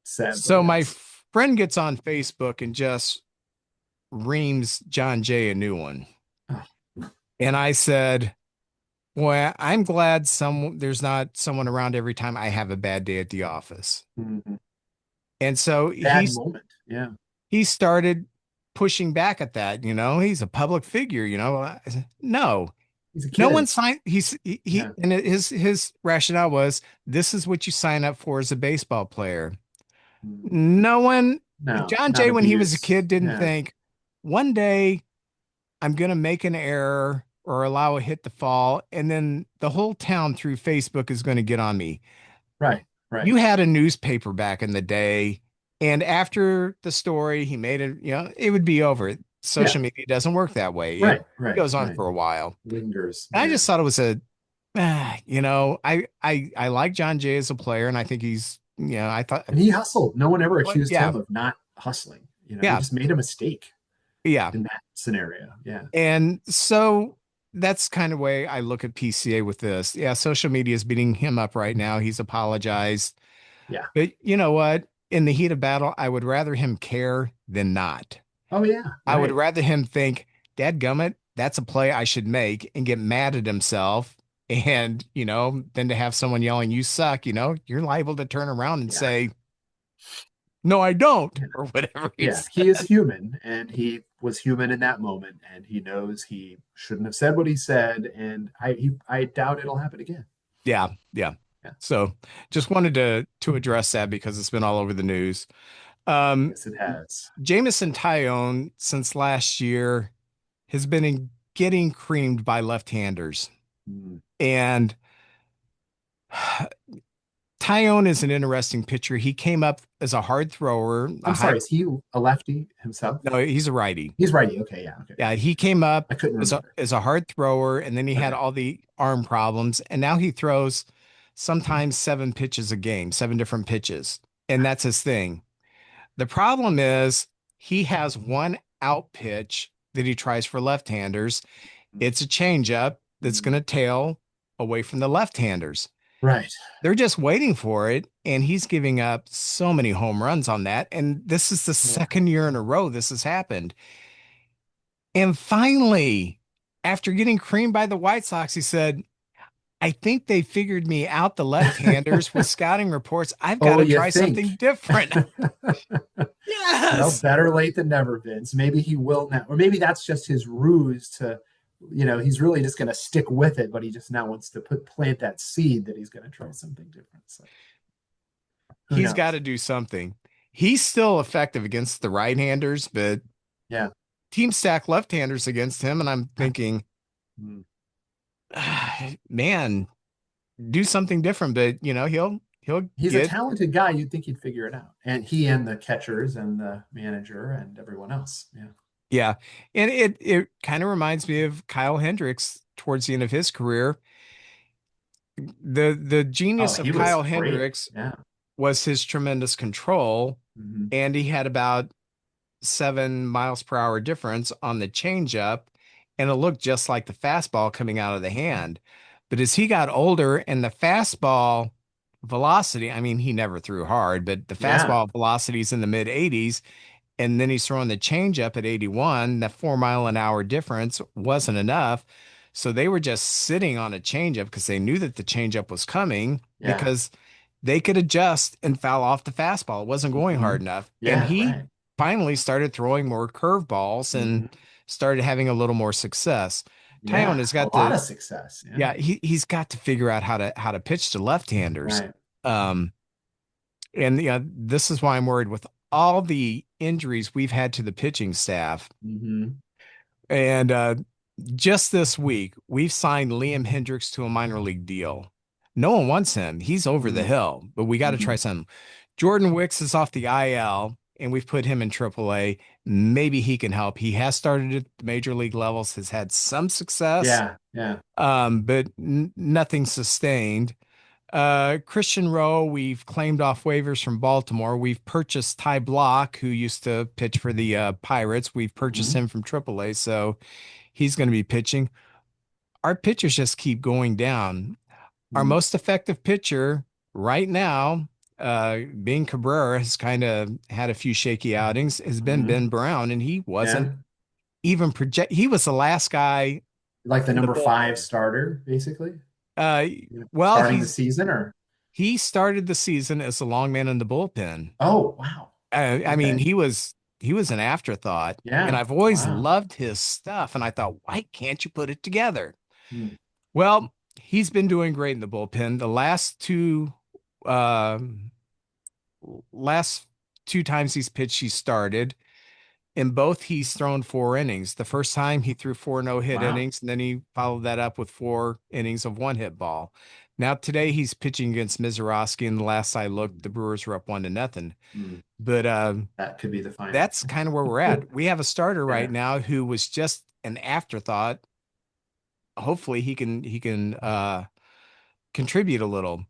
Sadly, my yes. friend gets on Facebook and just reams John Jay a new one. Oh, And I said, well, I'm glad there's not someone around every time I have a bad day at the office. mhm. And so Bad moment. Yeah. he started pushing back at that. He's a public figure. I said, no, He's a no one kid. signed. He Yeah. and his rationale was this is what you sign up for as a baseball player. Mm. No one, No, John not Jay, when he was a abuse. kid, didn't Yeah. think one day I'm going to make an error or allow a hit to fall, and then the whole town through Facebook is going to get on me. Right. Right. You had a newspaper back in the day, and after the story, he made it, it would be over. Yeah. Social media doesn't work that way. It Right. Right. goes on Right. for a while. Lingers. And I Yeah. just thought it was I like John Jay as a player, and I think I thought, And he hustled. No one ever well, accused yeah, him of not hustling. He yeah, just made a mistake yeah. in that scenario. Yeah. And so that's kind of way I look at PCA with this. Yeah, social media is beating him up right now. He's apologized. Yeah. But you know what? In the heat of battle, I would rather him care than not. Oh yeah. I would Right. rather him think, Dadgummit, that's a play I should make and get mad at himself. And, than to have someone yelling, you suck, you're liable to turn around and Yeah. say, no, I don't, Yeah. or whatever he Yeah. said. He is human, and he was human in that moment, and he knows he shouldn't have said what he said, and I doubt it'll happen again. Yeah, yeah. Yeah. So just wanted to address that because it's been all over the news. Um, Yes, it has. Jamison Tyone, since last year, has been getting creamed by left-handers. Mm. And Tyone is an interesting pitcher. He came up as a hard thrower, a I'm high, sorry. Is he a lefty himself? no, he's a righty. He's righty. Okay. Yeah. Okay. Yeah, he came up I couldn't remember. as a hard thrower, and then he had Okay. all the arm problems, and now he throws sometimes 7 pitches a game, 7 different pitches, and that's his thing. The problem is he has one out pitch that he tries for left-handers. It's a changeup that's going Mm. to tail away from the left-handers. Right. They're just waiting for it, and he's giving up so many home runs on that. And this is the Yeah. second year in a row this has happened. And finally, after getting creamed by the White Sox, he said, I think they figured me out, the left-handers, with scouting reports. I've got Oh, to you try think? something different. Well, Yes. better late than never, Vince. Maybe he will now, or maybe that's just his ruse to, he's really just going to stick with it, but he just now wants to plant that seed that he's going to try something different. So who He's got knows? to do something. He's still effective against the right-handers, but Yeah. team stack left-handers against him, and I'm thinking, Mm. man, do something different. But he'll He's a get talented guy. You'd think he'd figure it out, and he and the catchers and the manager and everyone else. Yeah. yeah. And it kind of reminds me of Kyle Hendricks towards the end of his career. The Oh, genius of he was Kyle great. Hendricks Yeah. was his tremendous control, Hmm. and he had about 7 miles per hour difference on the changeup, and it looked just like the fastball coming out of the hand. But as he got older and the fastball velocity, I mean, he never threw hard, but the Yeah. fastball velocity is in the mid 80s, and then he's throwing the changeup at 81. That 4 mile an hour difference wasn't enough. So they were just sitting on a changeup because they knew that the changeup was coming Yeah. because they could adjust and foul off the fastball. It wasn't going Hmm. hard enough. And Yeah. he Right. finally started throwing more curveballs and Hmm. started having a little more success. Tyone Yeah. has A got lot to, of success. Yeah. yeah, he's got to figure out how to pitch to left-handers. Right. Um, and this is why I'm worried with all the injuries we've had to the pitching staff. Hmm. And just this week, we've signed Liam Hendricks to a minor league deal. No one wants him. He's over the hill, but we got to try Hmm. some. Jordan Wicks is off the IL, and we've put him in AAA. Maybe he can help. He has started at the major league levels, has had some success, Yeah, yeah. but nothing sustained. Christian Rowe, we've claimed off waivers from Baltimore. We've purchased Ty Block, who used to pitch for the Pirates. We've purchased Mhm. him from AAA, so he's going to be pitching. Our pitchers just keep going down. Our Mhm. most effective pitcher right now, being Cabrera, has kind of had a few shaky outings, has been Mhm. Ben Brown, and he wasn't Yeah. even project. He was the last guy Like the in the number five bullpen. starter, basically. Uh, Yeah. well, Starting the season or he started the season as the long man in the bullpen. oh wow. I mean, Okay. he was an afterthought, and Yeah. I've always Wow. loved his stuff. And I thought, why can't you put it together? Hmm. Well, he's been doing great in the bullpen. Um, last two times he's pitched, he started. In both, he's thrown 4 innings. The first time he threw four no-hit Wow. innings, and then he followed that up with 4 innings of one-hit ball. Now today he's pitching against Mizorowski, and the last I looked, Hmm. the Brewers were up 1-0. Hmm. But That could be the final. that's kind of where we're at. We have a starter right Yeah. now who was just an afterthought. Hopefully he can contribute a little.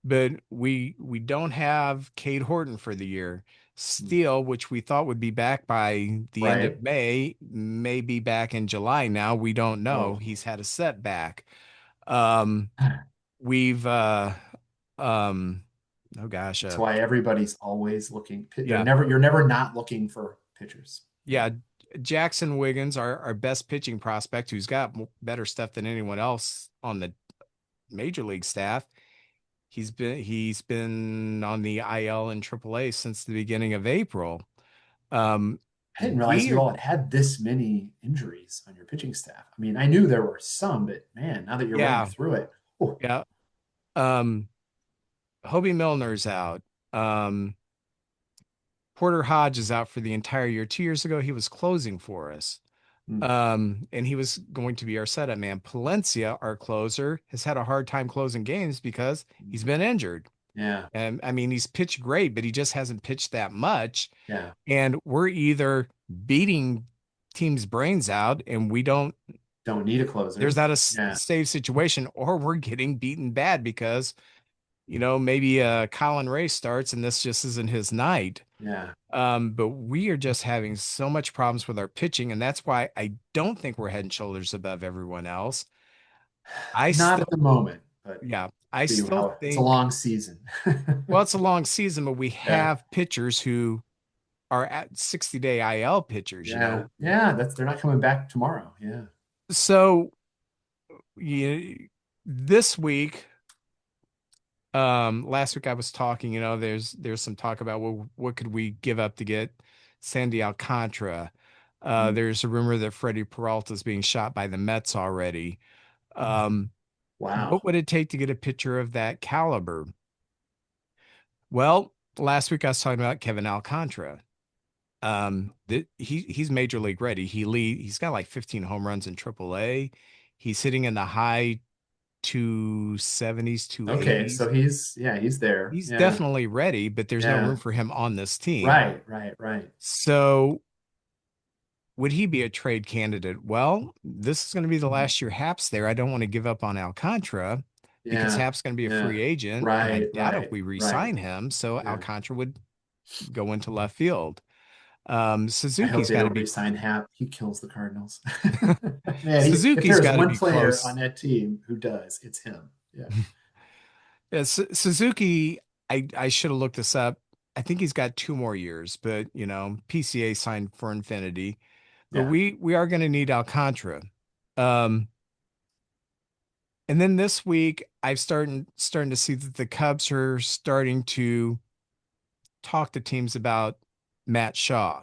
But we don't have Cade Horton for the year. Hmm. Steele, which we thought would be back by the end of Right. May, may be back in July now. We don't know. Oh. He's had a setback. Um, we've um oh gosh, That's why everybody's always looking. They're yeah. never. You're never not looking for pitchers. Yeah. Yeah, Jackson Wiggins, our best pitching prospect, who's got better stuff than anyone else on the major league staff. He's been on the IL and AAA since the beginning of April. Um, I didn't realize we you are, all had this many injuries on your pitching staff. I mean, I knew there were some, but man, now that you're running yeah, through it, oh, yeah. Um, Hobie Milner's out. Um, Porter Hodge is out for the entire year. 2 years ago, he was closing for us. mm, And he was going to be our setup man. Palencia, our closer, has had a hard time closing games because he's mm, been injured. yeah, And I mean, he's pitched great, but he just hasn't pitched that much. yeah, And we're either beating teams' brains out and we don't, don't need a there's closer. not a Yeah, save situation, or we're getting beaten bad because, maybe Colin Ray starts and this just isn't his night. yeah. But we are just having so much problems with our pitching, and that's why I don't think we're head and shoulders above everyone else. I Not still, at the moment, but yeah, I see still how it's a think, long season. well, it's a long season, but we Yeah, have pitchers who are at 60-day IL pitchers. yeah, yeah. They're not coming back tomorrow. Yeah. So this week, last week I was talking, there's some talk about what could we give up to get Sandy Alcantara. Mm, There's a rumor that Freddie Peralta is being shot by the Mets already. Um, what wow. would it take to get a pitcher of that caliber? Well, last week I was talking about Kevin Alcantara. He's major league ready. He's got like 15 home runs in AAA. He's hitting in the high 270s, Okay, 280s. so he's there. He's Yeah, definitely ready, but there's no room yeah. for him on this team. Right, right, right. So would he be a trade candidate? Well, this is going to be the last year Hap's there. I don't want to give up on Alcantara because Yeah, Hap's going to be a yeah. free agent, and I Right, doubt if right, we right. re-sign him. So Yeah. Alcantara would go into left field. I hope Suzuki's they got to don't be re-sign Hap. He kills the Cardinals. Man, if Suzuki's there's got to one be player close. on that team who does, it's him. Yeah. Yeah, Suzuki, I should have looked this up. I think he's got 2 more years, but PCA signed for infinity. But Yeah. we are going to need Alcantara. Um, and then this week, I've starting to see that the Cubs are starting to talk to teams about Matt Shaw.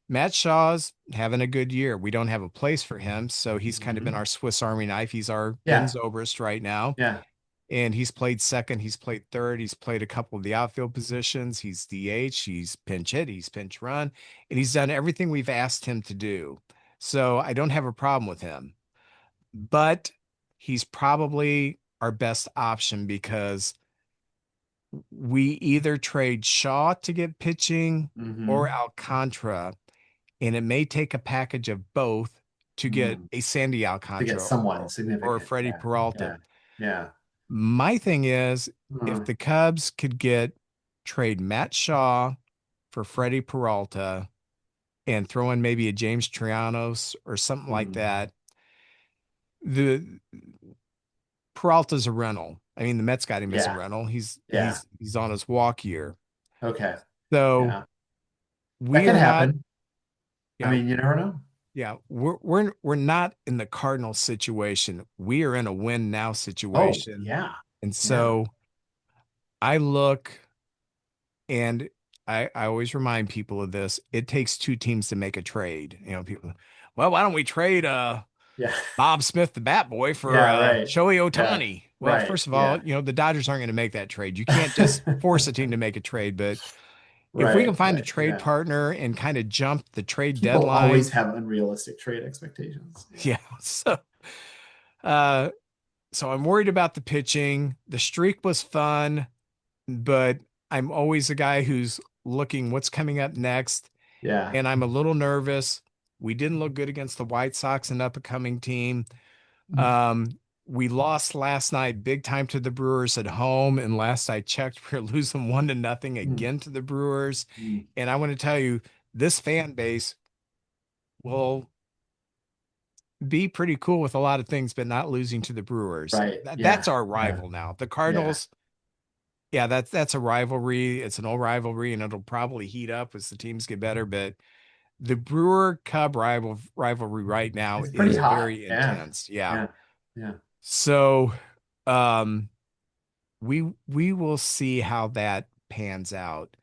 Matt Shaw's having a good year. We don't have a place for him, so he's kind of been Mhm. our Swiss Army knife. He's our Ben Yeah. Zobrist right now, Yeah. and he's played second, he's played third, he's played a couple of the outfield positions. He's DH, he's pinch hit, he's pinch run, and he's done everything we've asked him to do. So I don't have a problem with him, but he's probably our best option because we either trade Shaw to get pitching or Mm-hmm. Alcantara, and it may take a package of both to get Mm. a Sandy To get Alcantara someone or a significant. Freddie Yeah. Peralta. Yeah. Yeah. My thing is, if Uh, the Cubs could get trade Matt Shaw for Freddie Peralta and throw in maybe a James Trianos or something like mm. that, the Peralta's a rental. I mean, the Mets got him as a Yeah. rental. He's Yeah. he's he's on his walk year. Okay. So Yeah. That we could are not, happen. I yeah, mean, you never know. yeah, we're not in the Cardinal situation. We are in a win now Oh, situation. yeah. And Yeah. so I look and I always remind people of this. It takes two teams to make a trade. You know, people, well, why don't we trade Yeah. Bob Smith, the bat boy, for Yeah. Right. Shohei Yeah. Ohtani? Well, Right. first of all, Yeah. you know, the Dodgers aren't going to make that trade. You can't just force a team to make a trade, but if we can Right. find a Right. trade Yeah. partner and kind of jump the trade People always deadline, have unrealistic trade expectations. Yeah. yeah. Uh, so I'm worried about the pitching. The streak was fun, but I'm always a guy who's looking what's coming up next, Yeah. and I'm a little nervous. We didn't look good against the White Sox, an up-and-coming team. Um, we lost last night big time to the Brewers at home, and last I checked, we're losing 1-0 Mm, again to the Brewers. mm. And I want to tell you, this fan base will be pretty cool with a lot of things, but not losing to the Brewers. Right. That's Yeah. our Yeah. rival now. The Yeah. Cardinals, yeah, that's a rivalry. It's an old rivalry, and it'll probably heat up as the teams get better. But the Brewer Cub rivalry right now It's pretty is hot. very Yeah. intense. Yeah. Yeah. Yeah. So um we will see how that pans out.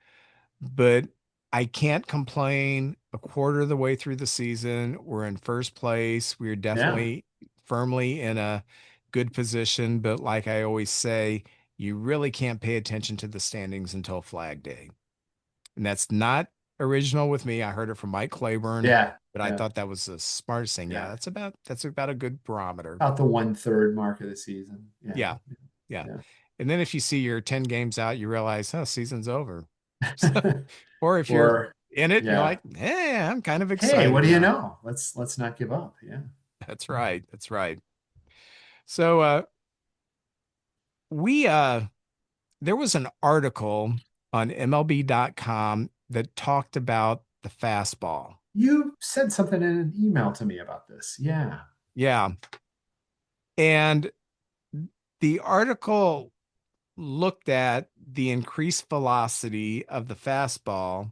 But I can't complain. A quarter of the way through the season, we're in first place. We're Yeah. definitely firmly in a good position. But like I always say, you really can't pay attention to the standings until Flag Day. And that's not original with me. I heard it from Mike Claiborne, Yeah. but I Yeah. thought that was the smartest thing. Yeah, Yeah. that's about a good barometer. About the 1/3 mark of the season. Yeah. Yeah. Yeah. Yeah. And then if you see you're 10 games out, you realize, oh, season's over. So, or if you're Or in it, you're yeah. like, hey, I'm kind of Hey, what excited do you now. know? Let's not give up. Yeah. That's right. That's right. So we there was an article on MLB.com that talked about the fastball. You said something in an email to me about this. Yeah. Yeah. And the article looked at the increased velocity of the fastball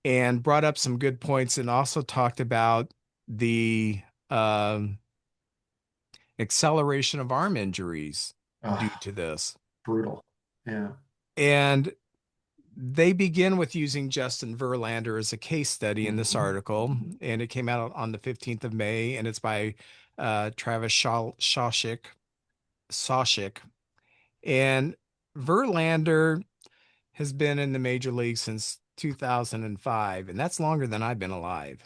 and brought up some good points and also talked about the um, acceleration of arm injuries due Oh, to this. brutal. Yeah. And they begin with using Justin Verlander as a case study in this Mhm. article, Mhm. and it came out on the 15th of May, and it's by Travis Sawchik. And Verlander has been in the major league since 2005, and that's longer than I've been alive.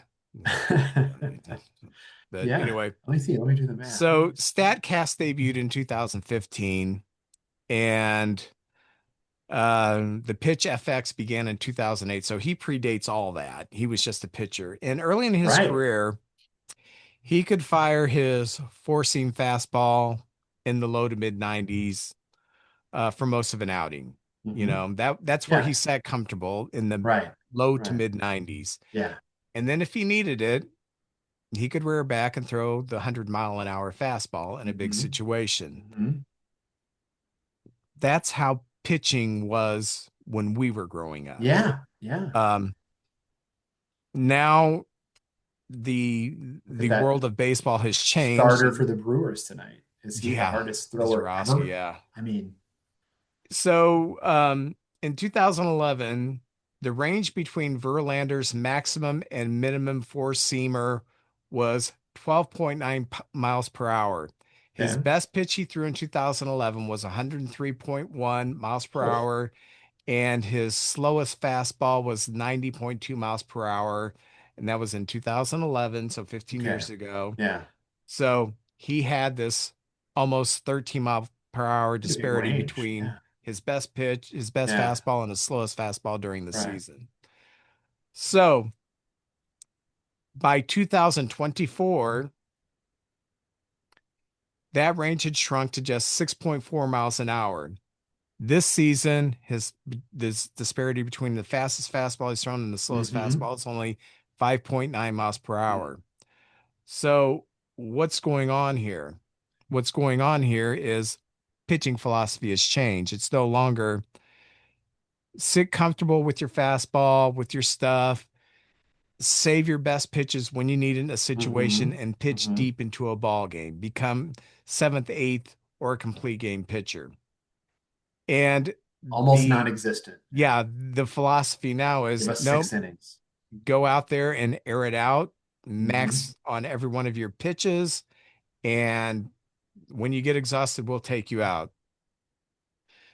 But Yeah. anyway, Let me see. Let me do the math. Yeah. so StatCast debuted in 2015, and the Pitch FX began in 2008. So he predates all that. He was just a pitcher. And early in his Right. career, he could fire his four seam fastball in the low to mid 90s for most of an outing. You Hmm. know, that's where he Yeah. sat comfortable in the Right. low to Right. mid 90s. Yeah. And then if he needed it, he could rear back and throw the 100-mile-an-hour fastball in a big Hmm. situation. Hmm. That's how pitching was when we were growing up. Yeah. Yeah. Um, now the Look at the that world of baseball has changed, starter for and the Brewers tonight. Is he the yeah, hardest thrower Zaraski, ever? yeah. I mean, So in 2011, the range between Verlander's maximum and minimum four seamer was 12.9 miles per hour. His okay. best pitch he threw in 2011 was 103.1 miles per Oh, hour, and his slowest fastball was 90.2 miles per hour. And that was in 2011, so 15 okay. years ago. Yeah. So he had this almost 13 mile per hour Pretty big disparity range. between Yeah. his best pitch, his best Yeah. fastball, and his slowest fastball during the Right. season. So by 2024, that range had shrunk to just 6.4 miles an hour. This season, his this disparity between the fastest fastball he's thrown and the slowest Mm-hmm. fastball is only 5.9 miles per hour. So what's going on here? What's going on here is pitching philosophy has changed. It's no longer sit comfortable with your fastball, with your stuff, save your best pitches when you need it in a situation Mm-hmm. and pitch Mm-hmm. deep into a ball game. Become seventh, eighth, or a complete game pitcher. And Almost the non-existent. Yeah. yeah, the philosophy now Give is us no, 6 innings. go out there and air it out, Mm-hmm. max on every one of your pitches, and when you get exhausted, we'll take you out.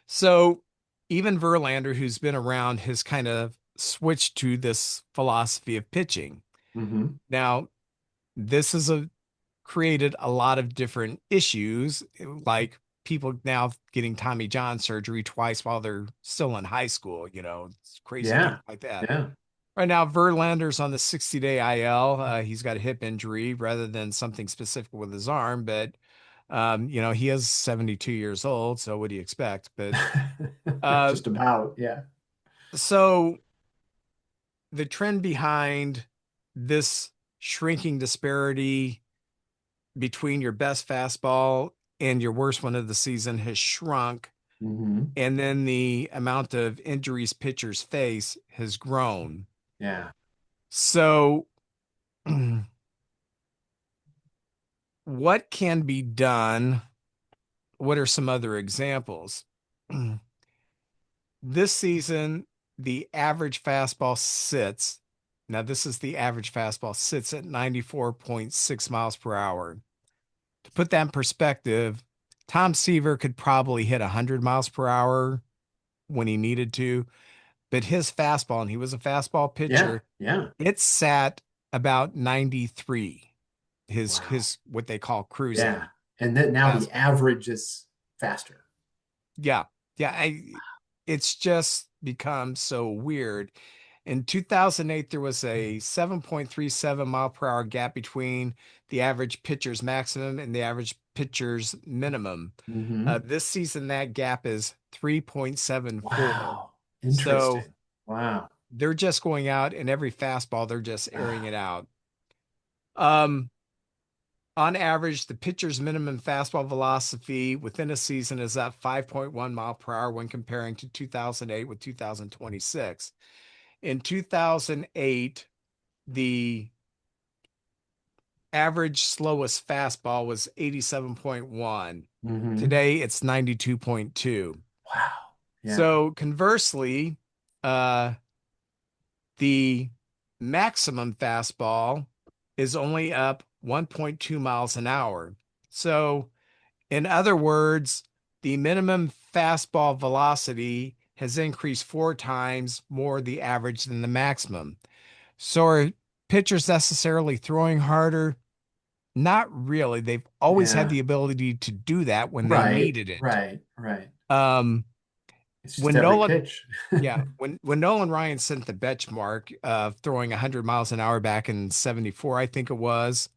So even Verlander, who's been around, has kind of switched to this philosophy of pitching. Mm-hmm. Now, this has created a lot of different issues, like people now getting Tommy John surgery twice while they're still in high school, it's crazy things Yeah. like that. Yeah. Right now, Verlander's on the 60-day IL. He's got a hip injury rather than something specific with his arm, but he is 72 years old, so what do you expect? But uh, Just about. Yeah. so the trend behind this shrinking disparity between your best fastball and your worst one of the season has shrunk, Mm-hmm. and then the amount of injuries pitchers face has grown. Yeah. So what can be done? What are some other examples? This season, the average fastball sits. Now, this is the average fastball sits at 94.6 miles per hour. To put that in perspective, Tom Seaver could probably hit 100 miles per hour when he needed to, but his fastball, and he was a fastball Yeah. pitcher, Yeah. it sat about 93, his Wow. his what they call Yeah. cruising And then now the fastball. average is faster. Yeah. Yeah. It's just become so weird. In 2008, there was a 7.37 mile per hour gap between the average pitcher's maximum and the average pitcher's minimum. Mm-hmm. This season, that gap is 3.74. Wow. So Interesting. Wow. they're just going out and every fastball, they're just airing it out. Um, On average, the pitcher's minimum fastball velocity within a season is at 5.1 mile per hour when comparing to 2008 with 2026. In 2008, the average slowest fastball was 87.1. Mm-hmm. Today, it's 92.2. Wow. Yeah. So conversely, uh, the maximum fastball is only up 1.2 miles an hour. So in other words, the minimum fastball velocity has increased 4 times more the average than the maximum. So are pitchers necessarily throwing harder? Not really. They've always had Yeah. the ability to do that when they Right. needed it. Right. Right. Um, It's just when every Nolan, pitch. yeah, when Nolan Ryan set the benchmark of throwing 100 miles an hour back in 74, I think it was,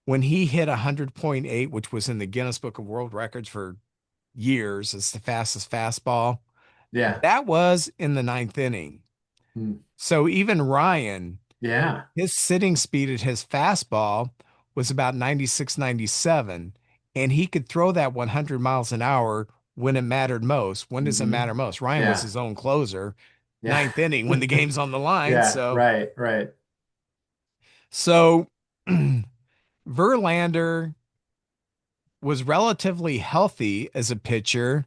when he hit 100.8, which was in the Guinness Book of World Records for years as the fastest fastball. Yeah. That was in the ninth inning. Mm. So even Ryan, Yeah. his sitting speed at his fastball was about 96, 97, and he could throw that 100 miles an hour when it mattered most. When does it Mm-hmm. matter most? Ryan was Yeah. his own closer, Yeah. ninth inning when the game's on the line. Yeah. So, Right. Right. so Verlander was relatively healthy as a pitcher.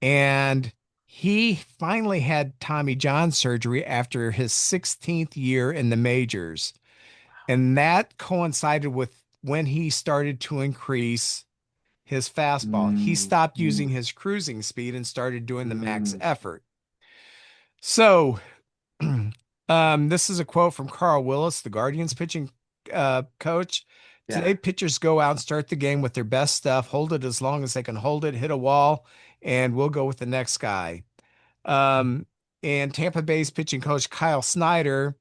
And he finally had Tommy John surgery after his 16th year in the majors. And that coincided with when he started to increase his fastball. He Mm, stopped using mm, his cruising speed and started doing the max mm. effort. So, this is a quote from Carl Willis, the Guardians pitching coach. Today, Yeah. pitchers go out and start the game with their best stuff, hold it as long as they can hold it, hit a wall, and we'll go with the next guy. Um, and Tampa Bay's pitching coach Kyle Snyder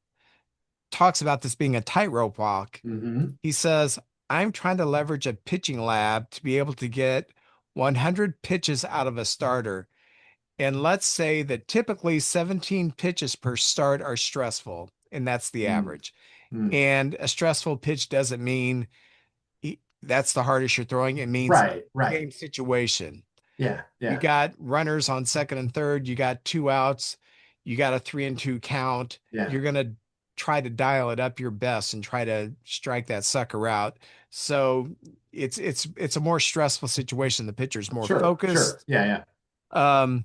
talks about this being a tightrope walk. Hmm. He says, I'm trying to leverage a pitching lab to be able to get 100 pitches out of a starter. And let's say that typically 17 pitches per start are stressful, and that's the Mm. average. Mm. And a stressful pitch doesn't mean that's the hardest you're throwing. It means Right, right. game situation. Yeah, You yeah, got runners on second and third, you got two outs, you got a 3-2 count. yeah. You're going to try to dial it up your best and try to strike that sucker out. So it's a more stressful situation. The pitcher's more Sure, sure. focused. Yeah, yeah. Um,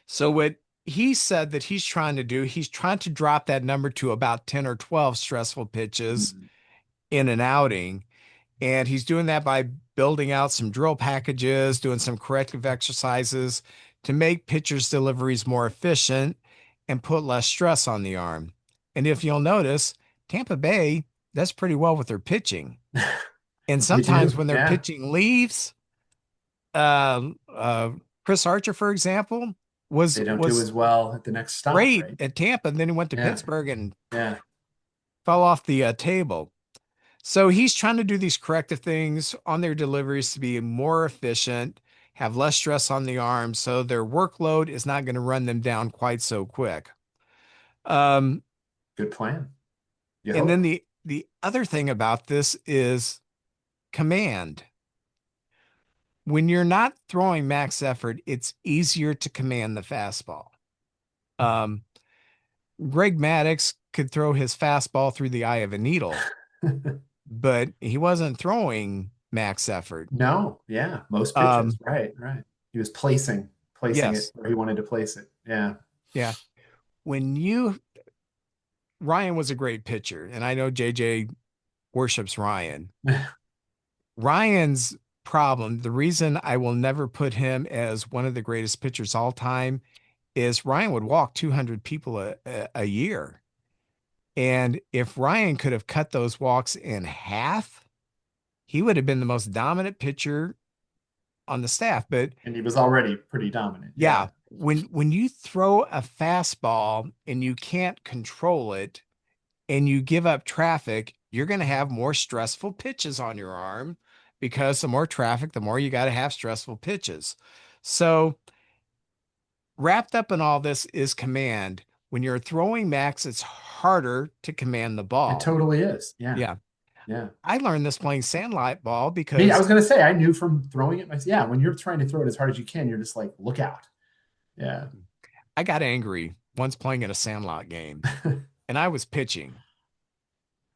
so what he said that he's trying to do, he's trying to drop that number to about 10 or 12 stressful pitches Mm. in an outing. And he's doing that by building out some drill packages, doing some corrective exercises to make pitchers' deliveries more efficient and put less stress on the arm. And if you'll notice, Tampa Bay does pretty well with their pitching. And They sometimes do. when their Yeah. pitching leaves, uh, uh, Chris Archer, for example, was They don't do was as well at the next stop, great right? at Tampa. And then he went to Yeah, Pittsburgh and yeah. fell off the table. So he's trying to do these corrective things on their deliveries to be more efficient, have less stress on the arm, so their workload is not going to run them down quite so quick. Um, Good plan. You and hope. then the other thing about this is command. When you're not throwing max effort, it's easier to command the fastball. Um, Greg Maddux could throw his fastball through the eye of a needle, but he wasn't throwing max effort. No, yeah. Most pitches. Um, Right, right. He was placing it yes, where he wanted to place it. Yeah. yeah. When you Ryan was a great pitcher, and I know JJ worships Ryan. Ryan's problem, the reason I will never put him as one of the greatest pitchers all time is Ryan would walk 200 people a year. And if Ryan could have cut those walks in half, he would have been the most dominant pitcher on the staff. But And he was already pretty dominant. Yeah. yeah, when you throw a fastball and you can't control it, and you give up traffic, you're going to have more stressful pitches on your arm because the more traffic, the more you got to have stressful pitches. So, wrapped up in all this is command. When you're throwing max, it's harder to command the It ball. totally is. Yeah. Yeah. Yeah. I learned this playing sandlot ball Me, I because, was gonna say I knew from throwing it myself. Yeah, when you're trying to throw it as hard as you can, you're just like, look out. Yeah. I got angry once playing in a sandlot game and I was pitching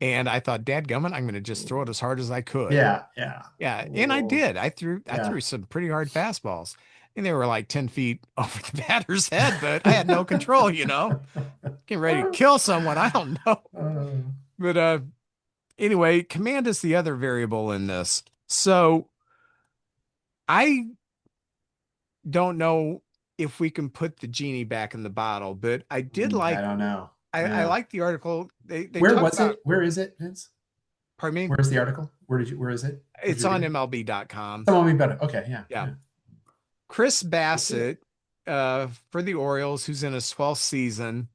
and I thought, dadgummit, I'm going to just throw it as hard as I could. Yeah, yeah. Yeah, and I Oh, did. I yeah. threw some pretty hard fastballs. And they were like 10 feet over the batter's head, but I had no control, Getting ready to kill someone. I don't know. Uh, But anyway, command is the other variable in this. So I don't know if we can put the genie back in the bottle, but I did I like don't know. I Yeah. like the article. They Where talk was about, it? Where is it, Vince? pardon me, Where's the article? Where is it? What did it's you on read? MLB.com. Tell me better. Okay, yeah, Yeah. yeah. Chris Let's do it. Bassett, for the Orioles, who's in his 12th season,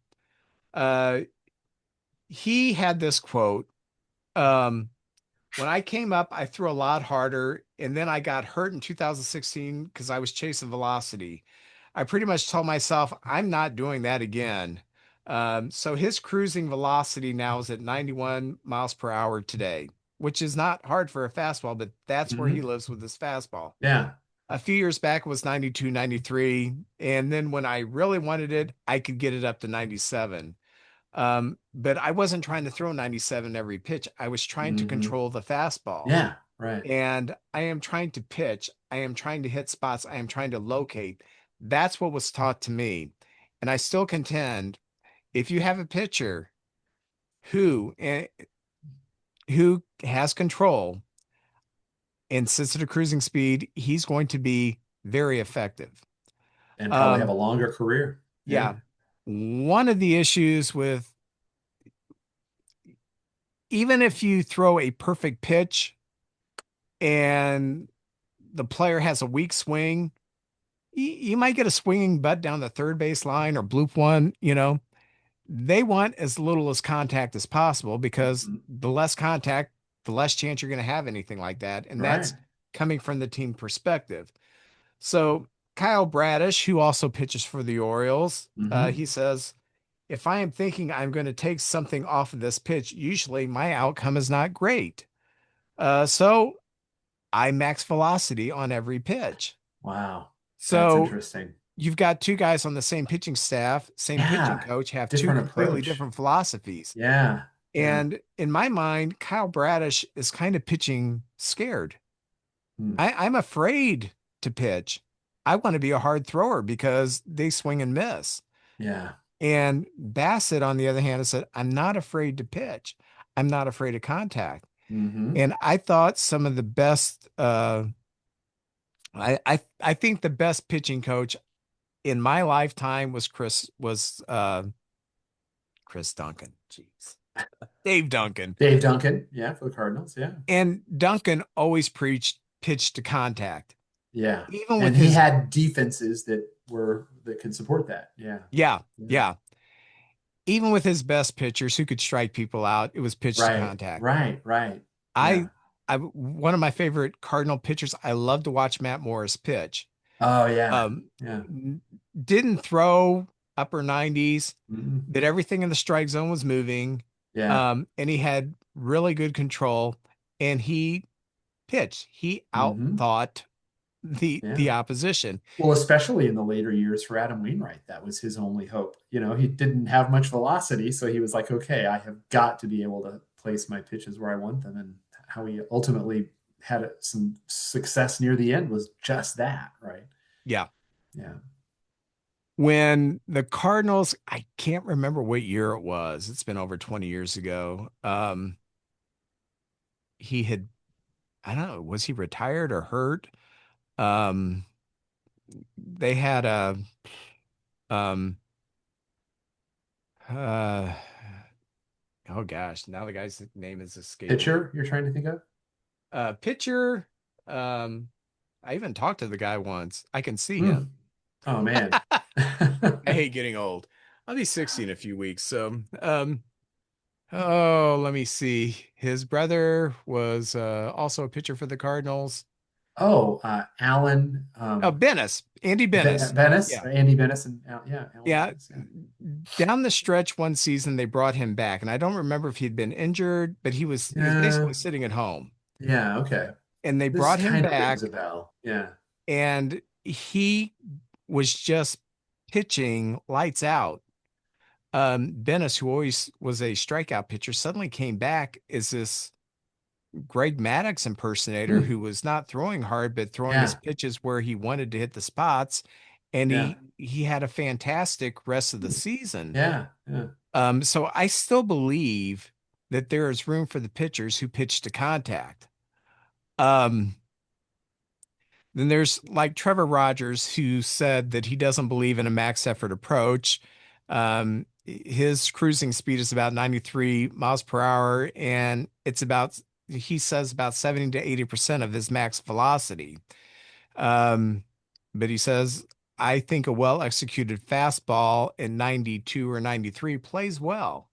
uh, he had this quote. Um, when I came up, I threw a lot harder, and then I got hurt in 2016 because I was chasing velocity. I pretty much told myself I'm not doing that again. So his cruising velocity now is at 91 miles per hour today, which is not hard for a fastball, but that's where he Hmm. lives with his fastball. Yeah. A few years back it was 92, 93. And then when I really wanted it, I could get it up to 97. But I wasn't trying to throw 97 every pitch. I was trying to Hmm. control the fastball. Yeah, right. And I am trying to pitch. I am trying to hit spots. I am trying to locate. That's what was taught to me. And I still contend if you have a pitcher who has control and sits at a cruising speed, he's going to be very effective. And probably have a Um, longer career. Yeah. yeah. One of the issues with even if you throw a perfect pitch and the player has a weak swing, you might get a swinging butt down the third base line or bloop one, they want as little as contact as possible because Mhm. the less contact, the less chance you're going to have anything like that. And Right. that's coming from the team perspective. So Kyle Bradish, who also pitches for the Orioles, Hmm. he says, if I am thinking I'm going to take something off of this pitch, usually my outcome is not great. So I max velocity on every pitch. Wow. That's So interesting. you've got two guys on the same pitching staff, same pitching Yeah. coach, have two Different completely approach. different philosophies. Yeah. Yeah. And in my mind, Kyle Bradish is kind of pitching scared. Hmm. I'm afraid to pitch. I want to be a hard thrower because they swing and miss. Yeah. And Bassett, on the other hand, has said, I'm not afraid to pitch. I'm not afraid of contact. Hmm. And I thought some of the best, I think the best pitching coach in my lifetime was Chris Duncan. Jeez. Dave Duncan. Dave Duncan. Yeah, for the Cardinals. Yeah. And Duncan always preached pitch to contact. Yeah. Even with And he his had defenses that could support that. Yeah. Yeah, Yeah. yeah. Even with his best pitchers who could strike people out, it was pitch to Right. contact. Right. Right. Yeah. I one of my favorite Cardinal pitchers, I love to watch Matt Morris pitch. Oh yeah. Um, Yeah. didn't throw upper 90s, Hmm. that everything in the strike zone was moving. Yeah. And he had really good control and he pitched. He Hmm. outthought the Yeah. opposition. Well, especially in the later years for Adam Wainwright, that was his only hope. He didn't have much velocity, so he was like, okay, I have got to be able to place my pitches where I want them. And how he ultimately had some success near the end was just that, right? Yeah. Yeah. When the Cardinals, I can't remember what year it was. It's been over 20 years ago. He had, I don't know, was he retired or hurt? Um, they had um, uh, oh gosh, now the guy's name is escaping. Pitcher, you're trying to think of? Pitcher. Um, I even talked to the guy once. I can see Hmm. him. Oh man. I hate getting old. I'll be 60 in a few weeks. So, oh, let me see. His brother was also a pitcher for the Cardinals. Oh, Alan Oh, Bennis, Andy Bennis. Bennis, Yeah. Andy Bennis, and yeah, Alan Yeah. Bennis. Yeah. Down the stretch one season, they brought him back. And I don't remember if he'd been injured, but he was basically Yeah. sitting at home. Yeah. Okay. And they This brought him kind of rings a back, bell. Yeah. and he was just pitching lights out. Bennis, who always was a strikeout pitcher, suddenly came back as this Greg Maddux impersonator Hmm. who was not throwing hard, but throwing his Yeah. pitches where he wanted to hit the spots. And Yeah. he had a fantastic rest of the season. Yeah. Yeah. So I still believe that there is room for the pitchers who pitch to contact. Um, then there's like Trevor Rogers, who said that he doesn't believe in a max effort approach. His cruising speed is about 93 miles per hour, and he says about 70 to 80% of his max velocity. Um, but he says, I think a well executed fastball in 92 or 93 plays well.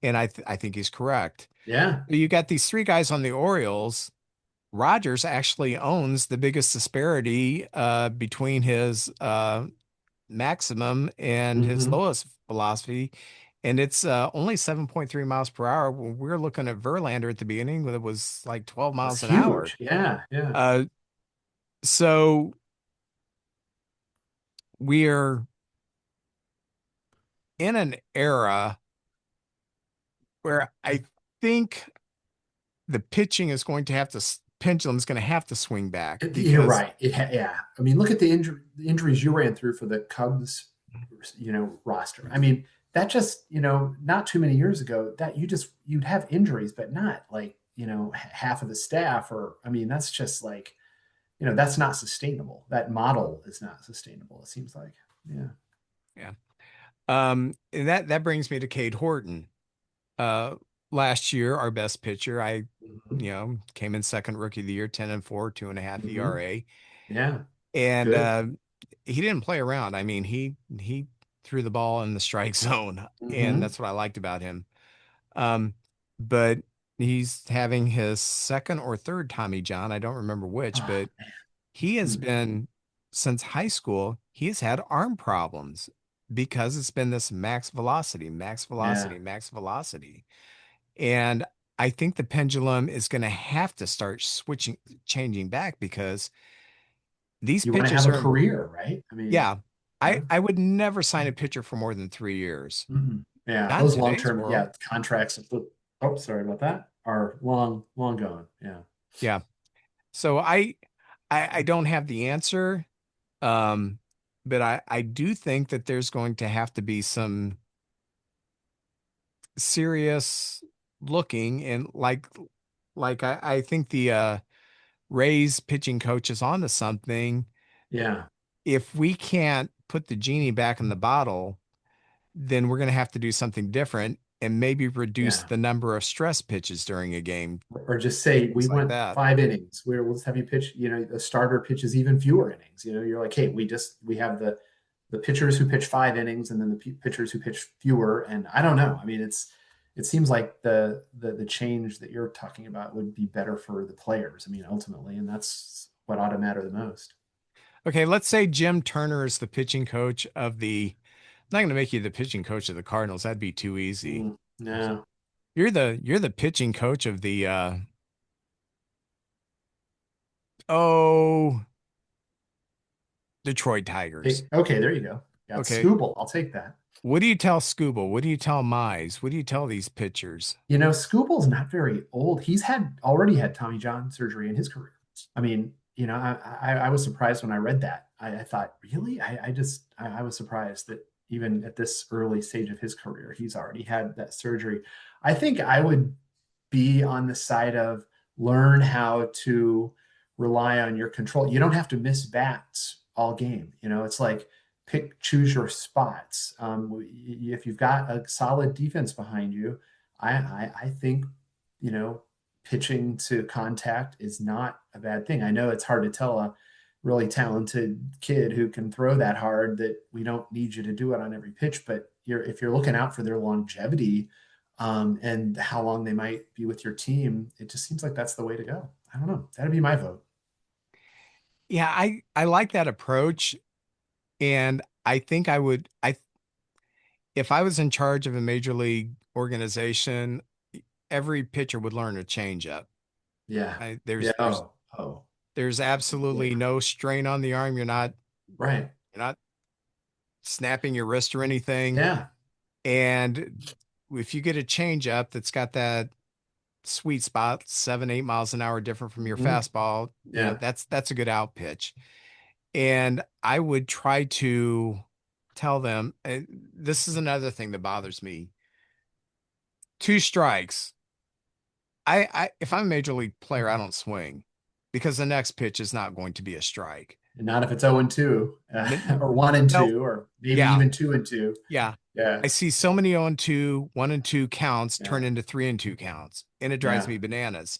And I think he's correct. Yeah. You got these three guys on the Orioles. Rodgers actually owns the biggest disparity between his maximum and his Hmm. lowest velocity, and it's only 7.3 miles per hour. When we're looking at Verlander at the beginning, it was like 12 That's miles an hour. huge. Yeah. Yeah. Uh, so we're in an era where I think the pitching is going to have to pendulum is going to have to swing back You're because right. Yeah. I mean, look at the injuries you ran through for the Cubs, roster. I mean, that just, not too many years ago that you'd have injuries, but not like, half of the staff or, I mean, that's just like, that's not sustainable. That model is not sustainable, it seems like. Yeah. yeah. And that brings me to Cade Horton. Uh, Last year, our best pitcher, Hmm. came in second rookie of the year, 10-4, 2.5 Hmm. ERA. Yeah. And Good. he didn't play around. I mean, he threw the ball in the strike zone, and Hmm. that's what I liked about him. Um, but he's having his second or third Tommy John. I don't remember which, Oh, but he has mm, been since high school, he has had arm problems because it's been this max velocity, max yeah. velocity, max velocity. And I think the pendulum is going to have to start switching, changing back because these You want to pitches have a are, career, right? I mean, yeah, yeah. I would never sign a pitcher for more than 3 years. Mhm. Yeah, Not in those long today's term, yeah, world. contracts. Oh, sorry about that. Are long, long gone. Yeah, Yeah. So I don't have the answer. Um, but I do think that there's going to have to be some serious looking and like I think the Rays pitching coach is onto something. yeah, If we can't put the genie back in the bottle, then we're going to have to do something different and maybe reduce yeah. the number of stress pitches during a game, Or just say we things like want that. 5 innings. We'll just have you pitch. The starter pitches even fewer innings. You're like, hey, we have the pitchers who pitch 5 innings, and then the pitchers who pitch fewer. And I don't know. I mean, it seems like the change that you're talking about would be better for the players. I mean, ultimately, and that's what ought to matter the most. Okay, let's say Jim Turner is the pitching coach of the I'm not going to make you the pitching coach of the Cardinals. That'd be too easy. No. You're the pitching coach of the oh Detroit Tigers. Okay, there you go. Got Okay. Scooble. I'll take that. What do you tell Scooble? What do you tell Mize? What do you tell these pitchers? Scooble's not very old. He's had already had Tommy John surgery in his career. I mean, I was surprised when I read that. I thought, really? I was surprised that even at this early stage of his career, he's already had that surgery. I think I would be on the side of learn how to rely on your control. You don't have to miss bats all game. It's like choose your spots. If you've got a solid defense behind you, I think you know pitching to contact is not a bad thing. I know it's hard to tell a really talented kid who can throw that hard that we don't need you to do it on every pitch, but if you're looking out for their longevity, and how long they might be with your team, it just seems like that's the way to go. I don't know. That'd be my vote. Yeah, I like that approach, and I think I would I if I was in charge of a major league organization, every pitcher would learn a changeup. Yeah. I, Yeah. there's there's Oh. there's Yeah. absolutely no strain on the arm. Right. You're not snapping your wrist or anything. Yeah. And if you get a changeup that's got that sweet spot, 7, 8 miles an hour different from your Hmm. fastball, Yeah. that's a good out pitch. And I would try to tell them, and this is another thing that bothers me. 2 strikes. If I'm a major league player, I don't swing because the next pitch is not going to be a strike. And not if it's 0 and 2, N- or 1 and No, 2, or maybe yeah, even 2 and 2. yeah. Yeah. I see so many 0-2, 1-2 counts Yeah. turn into 3-2 counts, and it drives Yeah. me bananas.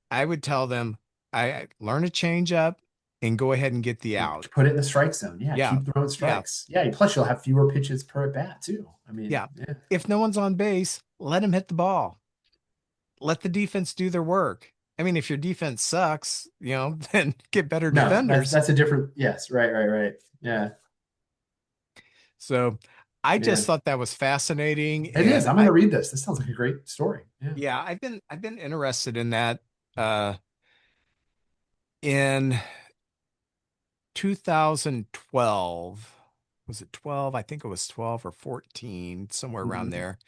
I would tell them, I learn a change up and go ahead and get the out. Put it in the strike zone. Yeah. Yeah, Keep throwing yeah, strikes. Yeah. Plus, you'll have fewer pitches per at bat, too. I mean, yeah. yeah. If no one's on base, let him hit the ball. Let the defense do their work. I mean, if your defense sucks, then get better No, that's defenders. that's a different. Yes. Right. Right. Right. Yeah. So I just Man. thought that was fascinating. It is. And I'm going to read this. This sounds like a great story. Yeah. yeah, I've been interested in that. In 2012, was it 12? I think it was 12 or 14, somewhere around Hmm. there.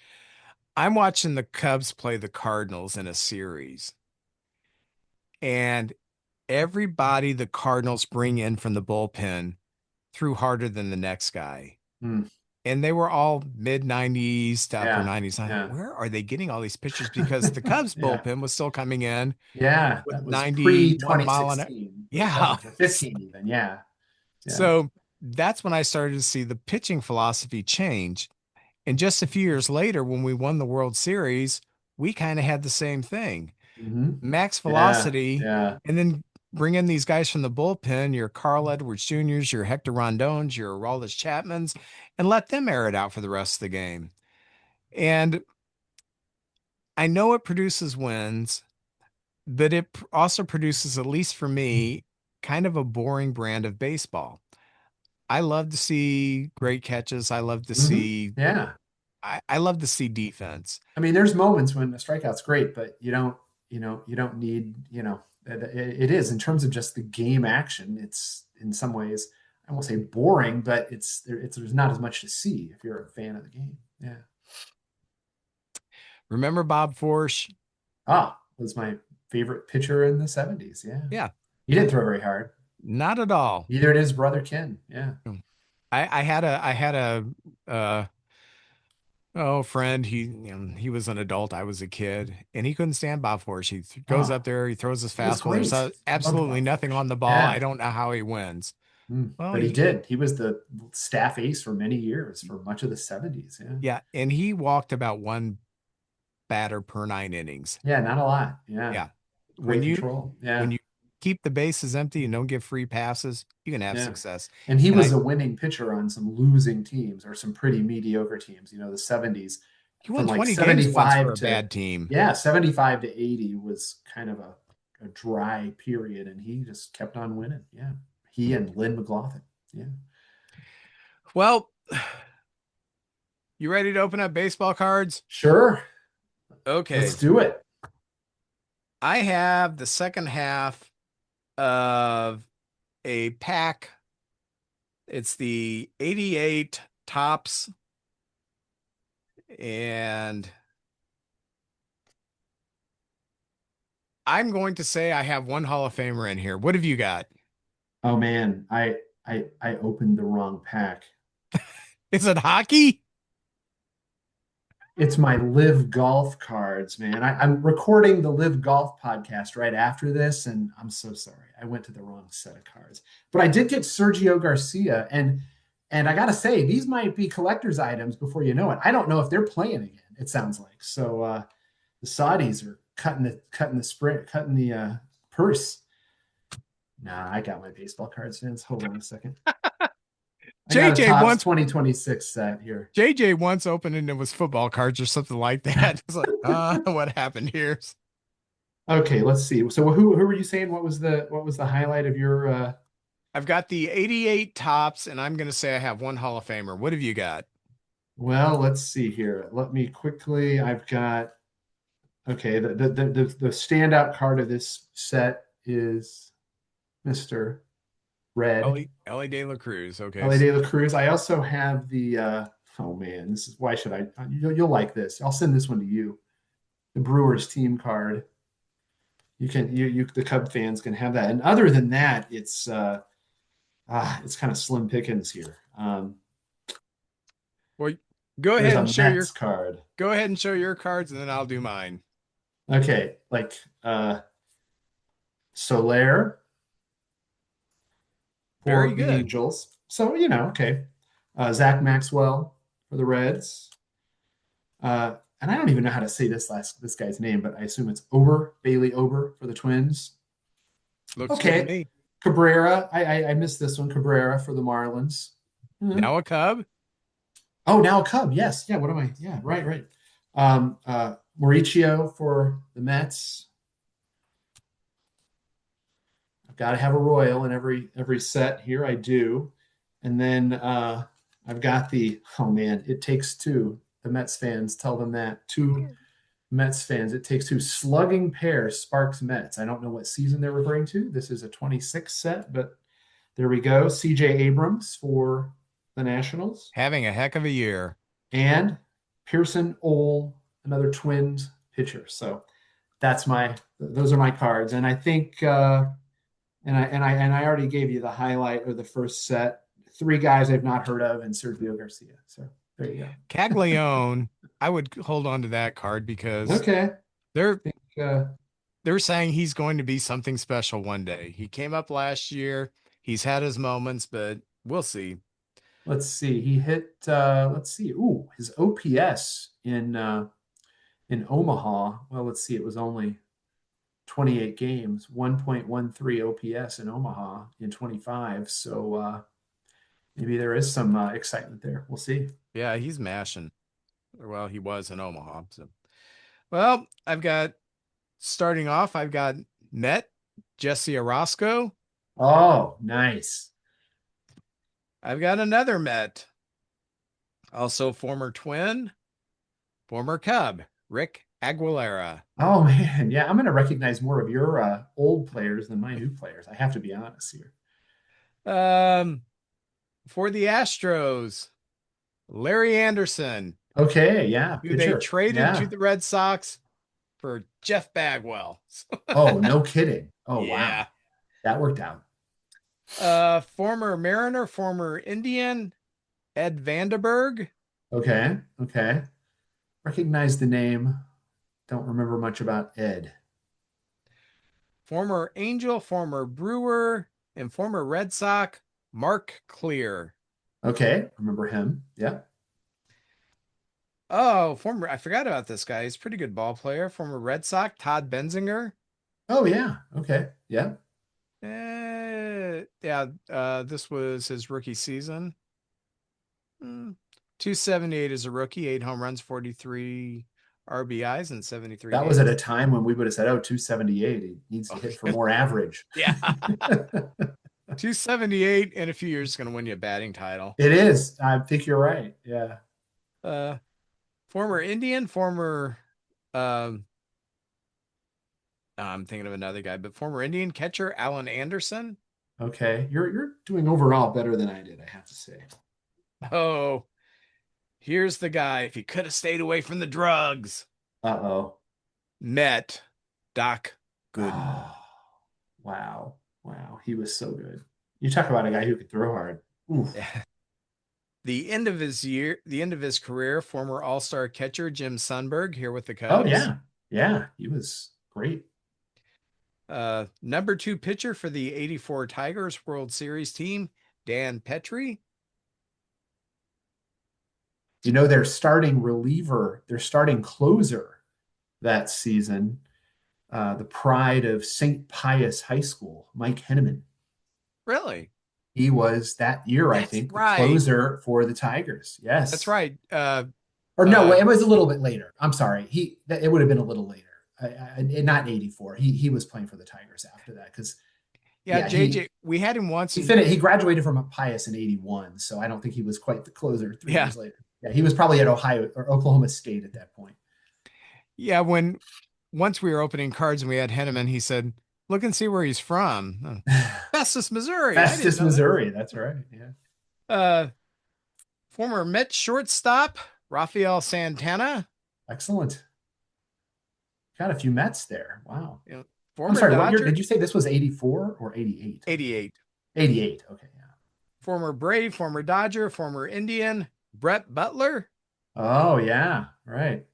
I'm watching the Cubs play the Cardinals in a series, and everybody the Cardinals bring in from the bullpen threw harder than the next guy. Mm. And they were all mid 90s to upper Yeah. 90s. Yeah. Where are they getting all these pitchers? Because the Cubs Yeah. bullpen was still coming in Yeah. with That was pre 91 mile an hour. 2016 or Yeah. 17 or 15 even. Yeah. Yeah. So that's when I started to see the pitching philosophy change. And just a few years later, when we won the World Series, we kind of had the same thing. Hmm. Max Yeah. velocity. Yeah. And then bring in these guys from the bullpen, your Carl Edwards Jr.'s, your Hector Rondones, your Aroldis Chapmans, and let them air it out for the rest of the game. And I know it produces wins, but also produces, at least for me, kind of a boring brand of baseball. I love to see great catches. Yeah. I love to see defense. I mean, there's moments when a strikeout's great, but you don't need, it is in terms of just the game action. It's in some ways, I won't say boring, but there's not as much to see if you're a fan of the game. Yeah. Remember Bob Forsch? Was my favorite pitcher in the 70s. Yeah. Yeah, He didn't throw very hard. not at all. Neither did his brother Ken. Yeah. I had a friend. He was an adult. I was a kid, and he couldn't stand Bob Forsch. Goes up Oh, there, he throws his he was fastball. There's great. I loved absolutely Bob nothing Forsch. on the ball. I Yeah. don't know how he wins. Well, But he did. He was the staff ace for many years, for much of the 70s. Yeah. yeah, and he walked about one batter per 9 innings. Yeah, not a lot. Yeah. Yeah, when Great you control. when Yeah. you keep the bases empty and don't give free passes, you can have Yeah. success. And he And was a winning pitcher on some losing teams or some pretty mediocre teams. The 70s he from won like 20 games once for 75 a to, bad team. yeah, 75 to 80 was kind of a dry period. And he just kept on winning. Yeah. He and Lynn McLaughlin. Yeah. Well, you ready to open up baseball cards? Sure. Okay. Let's do it. I have the second half of a pack. It's the 88 tops, and I'm going to say I have one Hall of Famer in here. What have you got? Oh man, I opened the wrong pack. Is it hockey? It's my Live Golf cards, man. I'm recording the Live Golf podcast right after this, and I'm so sorry. I went to the wrong set of cards. But I did get Sergio Garcia, and I gotta say, these might be collector's items before you know it. I don't know if they're playing again, it sounds like. So the Saudis are cutting the purse. Nah, I got my baseball cards, fans. Hold on a second. I got a JJ Topps once 2026 set here. JJ once opened and it was football cards or something like that. It's like, what happened here? Okay, let's see. So who were you saying? What was the highlight of your I've got the 88 tops, and I'm going to say I have one Hall of Famer. What have you got? well, let's see here. Let me quickly. I've got okay, the standout card of this set is Mr. Red, Ellie De La Cruz. Okay. Ellie De La Cruz. I also have the oh man, this is why should I you'll like this. I'll send this one to you. The Brewers team card. You can you the Cub fans can have that. And other than that, it's kind of slim pickings here. Well, go There's ahead a and show your Mets card. go ahead and show your cards, and then I'll do mine. Okay, like Soler Very for the good. Angels. So, okay. Zach Maxwell for the Reds. And I don't even know how to say this guy's name, but I assume it's Bailey Ober for the Twins. Looks good to Okay. me. Cabrera. I missed this one. Cabrera for the Marlins. Now a Cub. Oh, now a Cub. Yes. Yeah. What am I? Yeah. Right. Right. Mauricio for the Mets. I've got to have a Royal in every set here. I do, and then I've got the oh man, it takes two. The Mets fans tell them that two Mets fans. It takes two slugging pair. Sparks Mets. I don't know what season they're referring to. This is a 26 set, but there we go. C.J. Abrams for the Nationals. Having a heck of a year. And Pearson Ole, another Twins pitcher. So those are my cards. And I think and I already gave you the highlight or the first set. Three guys I've not heard of and Sergio Garcia. So there you Caglione, I would hold on to that card go. because Okay. they're I think, they're saying he's going to be something special one day. He came up last year. He's had his moments, but we'll see. let's see. He hit let's see. Ooh, his OPS in Omaha. Well, let's see. It was only 28 games, 1.13 OPS in Omaha in 25. So maybe there is some excitement there. We'll see. Yeah, he's mashing. Well, he was in Omaha. So, well, I've got starting off, I've got Met, Jesse Orosco. Oh, nice. I've got another Met, also former Twin, former Cub, Rick Aguilera. Oh man, yeah, I'm going to recognize more of your old players than my new players. I have to be honest here. Um, for the Astros, Larry Anderson, Okay, yeah, who they pitcher. traded to Yeah. the Red Sox for Jeff Bagwell. Oh, no kidding. Oh, wow. Yeah. That worked out. Former Mariner, former Indian, Ed Vandenberg, Okay, okay. Recognize the name. Don't remember much about Ed. former Angel, former Brewer, and former Red Sox, Mark Clear. Okay, remember him. Yeah. Oh, I forgot about this guy. He's a pretty good ball player. Former Red Sox, Todd Benzinger. Oh, yeah. Okay. Yeah. Yeah, this was his rookie season. 278 as a rookie, 8 home runs, 43 RBIs, and 73 That was at a games. time when we would have said, oh, 278. He needs to Oh, hit for more average. yeah. 278 in a few years is going to win you a batting title. It is. I think you're right. Yeah. Uh, Former Indian, former, um, I'm thinking of another guy, but former Indian catcher, Alan Anderson. Okay. You're doing overall better than I did, I have to say. Oh, here's the guy. If he could have stayed away from the drugs, Uh-oh. met Doc Gooden. Oh, wow. Wow. He was so good. You talk about a guy who could throw hard. Oof. The end of his career, former All-Star catcher Jim Sundberg here with the Oh, Cubs. yeah. Yeah. He was great. Number two pitcher for the 84 Tigers World Series team, Dan Petrie. You know, their starting reliever, their starting closer that season, the pride of St. Pius High School, Mike Henneman. Really? He was that year, I That's think, the right. closer for the Tigers. That's Yes. right. Or no, Uh, it was a little bit later. I'm sorry. It would have been a little later. Not 84. He was playing for the Tigers after that because yeah, yeah, JJ, we had him once he and finished. He graduated from Pius in 81, so I don't think he was quite the closer 3 years yeah, later. Yeah, he was probably at Ohio or Oklahoma State at that point. yeah, when once we were opening cards and we had Henneman, he said, "Look and see where he's from." Oh, Festus, Missouri. I didn't Festus, know that. Missouri. That's right. Yeah. Uh, Former Met shortstop Rafael Santana. Excellent. Got a few Mets there. Wow. You know, I'm former sorry, what year Dodger, did you say this was 84 or 88? 88. 88. Okay, yeah. Former Brave, former Dodger, former Indian, Brett Butler. Oh, yeah, right.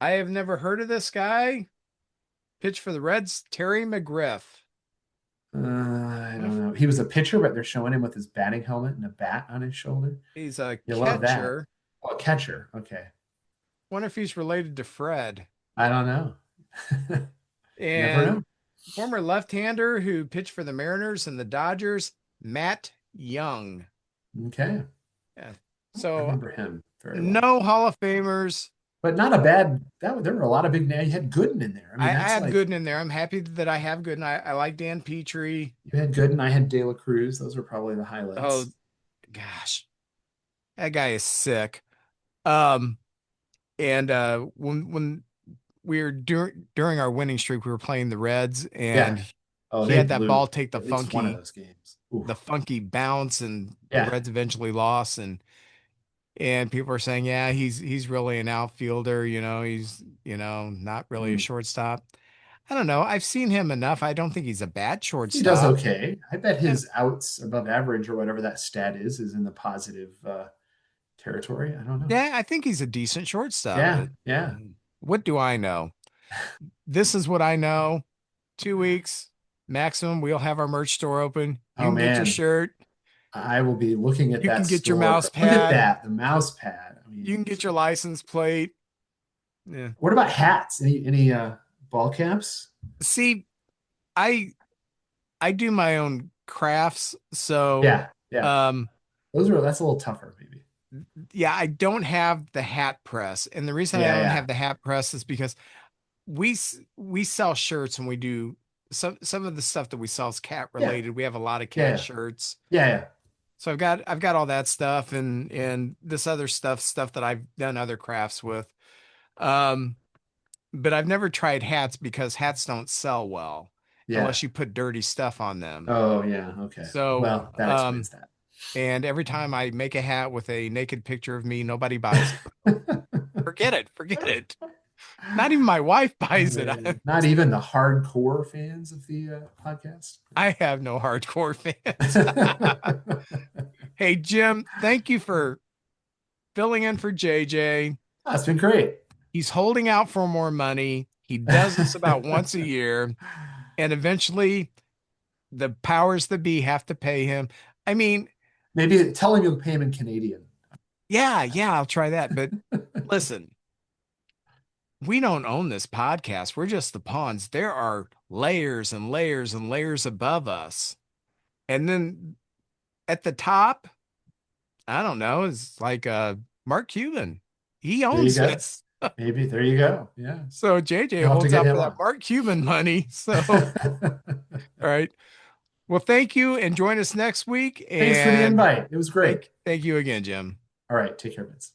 I have never heard of this guy. Pitch for the Reds, Terry McGriff. I don't know. He was a pitcher, but they're showing him with his batting helmet and a bat on his shoulder. He's a You love that. catcher. Oh, a catcher. Okay. Wonder if he's related to Fred. I don't know. Never And know. former left-hander who pitched for the Mariners and the Dodgers, Matt Young. Okay. Yeah. I So remember him very well. no Hall of Famers. But not a bad there were a lot of big names. You had Gooden in there. I mean, I that's have like Gooden in there. I'm happy that I have Gooden. I like Dan Petrie. you had Gooden, I had De La Cruz. Those were probably the Oh highlights. gosh, that guy is sick. Um, and when we were during our winning streak, we were playing the Reds, Yeah. and Oh, he they had that blew ball take at least one of those games. Oof. the funky bounce, and the Yeah. Reds eventually lost. And people are saying, yeah, he's really an outfielder. He's not really a Mm. shortstop. I don't know. I've seen him enough. I don't think he's a bad He does shortstop. okay. I bet And his outs above average or whatever that stat is in the positive territory. I don't know. yeah, I think he's a decent shortstop. Yeah. But Yeah. what do I know? This is what I know. 2 weeks maximum. We'll have our merch store open. You Oh, can get your man. shirt. I will be looking at You that can get your store. mouse Look at pad. that. The mouse pad. I You mean, can get your license plate. Yeah. what about hats? Any ball caps. See, I I do my own crafts, so Yeah, yeah. um That's a little tougher, maybe. yeah, I don't have the hat press. And the reason I Yeah, don't yeah, have the hat press is because we sell shirts and we do some of the stuff that we sell is cat yeah, related. We have a lot of cat yeah, shirts. yeah, yeah. So I've got all that stuff and this other stuff that I've done other crafts with. Um, but I've never tried hats because hats don't sell well Yeah. unless you put dirty stuff on them. Oh, yeah. Okay. So, Well, that explains that. and every time I make a hat with a naked picture of me, nobody buys it. Forget it. Forget it. Not even my wife Oh, buys it. man. Not even the hardcore fans of the podcast. I have no hardcore fans. Hey, Jim, thank you for filling in for JJ. It's been great. He's holding out for more money. He does this about once a year, and eventually the powers that be have to pay him. I mean, Maybe tell him you'll pay him in Canadian. yeah, I'll try that. But listen, we don't own this podcast. We're just the pawns. There are layers and layers and layers above us. And then at the top, I don't know, is like Mark Cuban. He There you owns go. this. Maybe there you go. Yeah. So JJ You'll have to holds get out for him that on. Mark Cuban money. So, all right. Well, thank you and join us next week. Thanks for the And invite. It was great. thank you again, Jim. All right. Take care, Vince.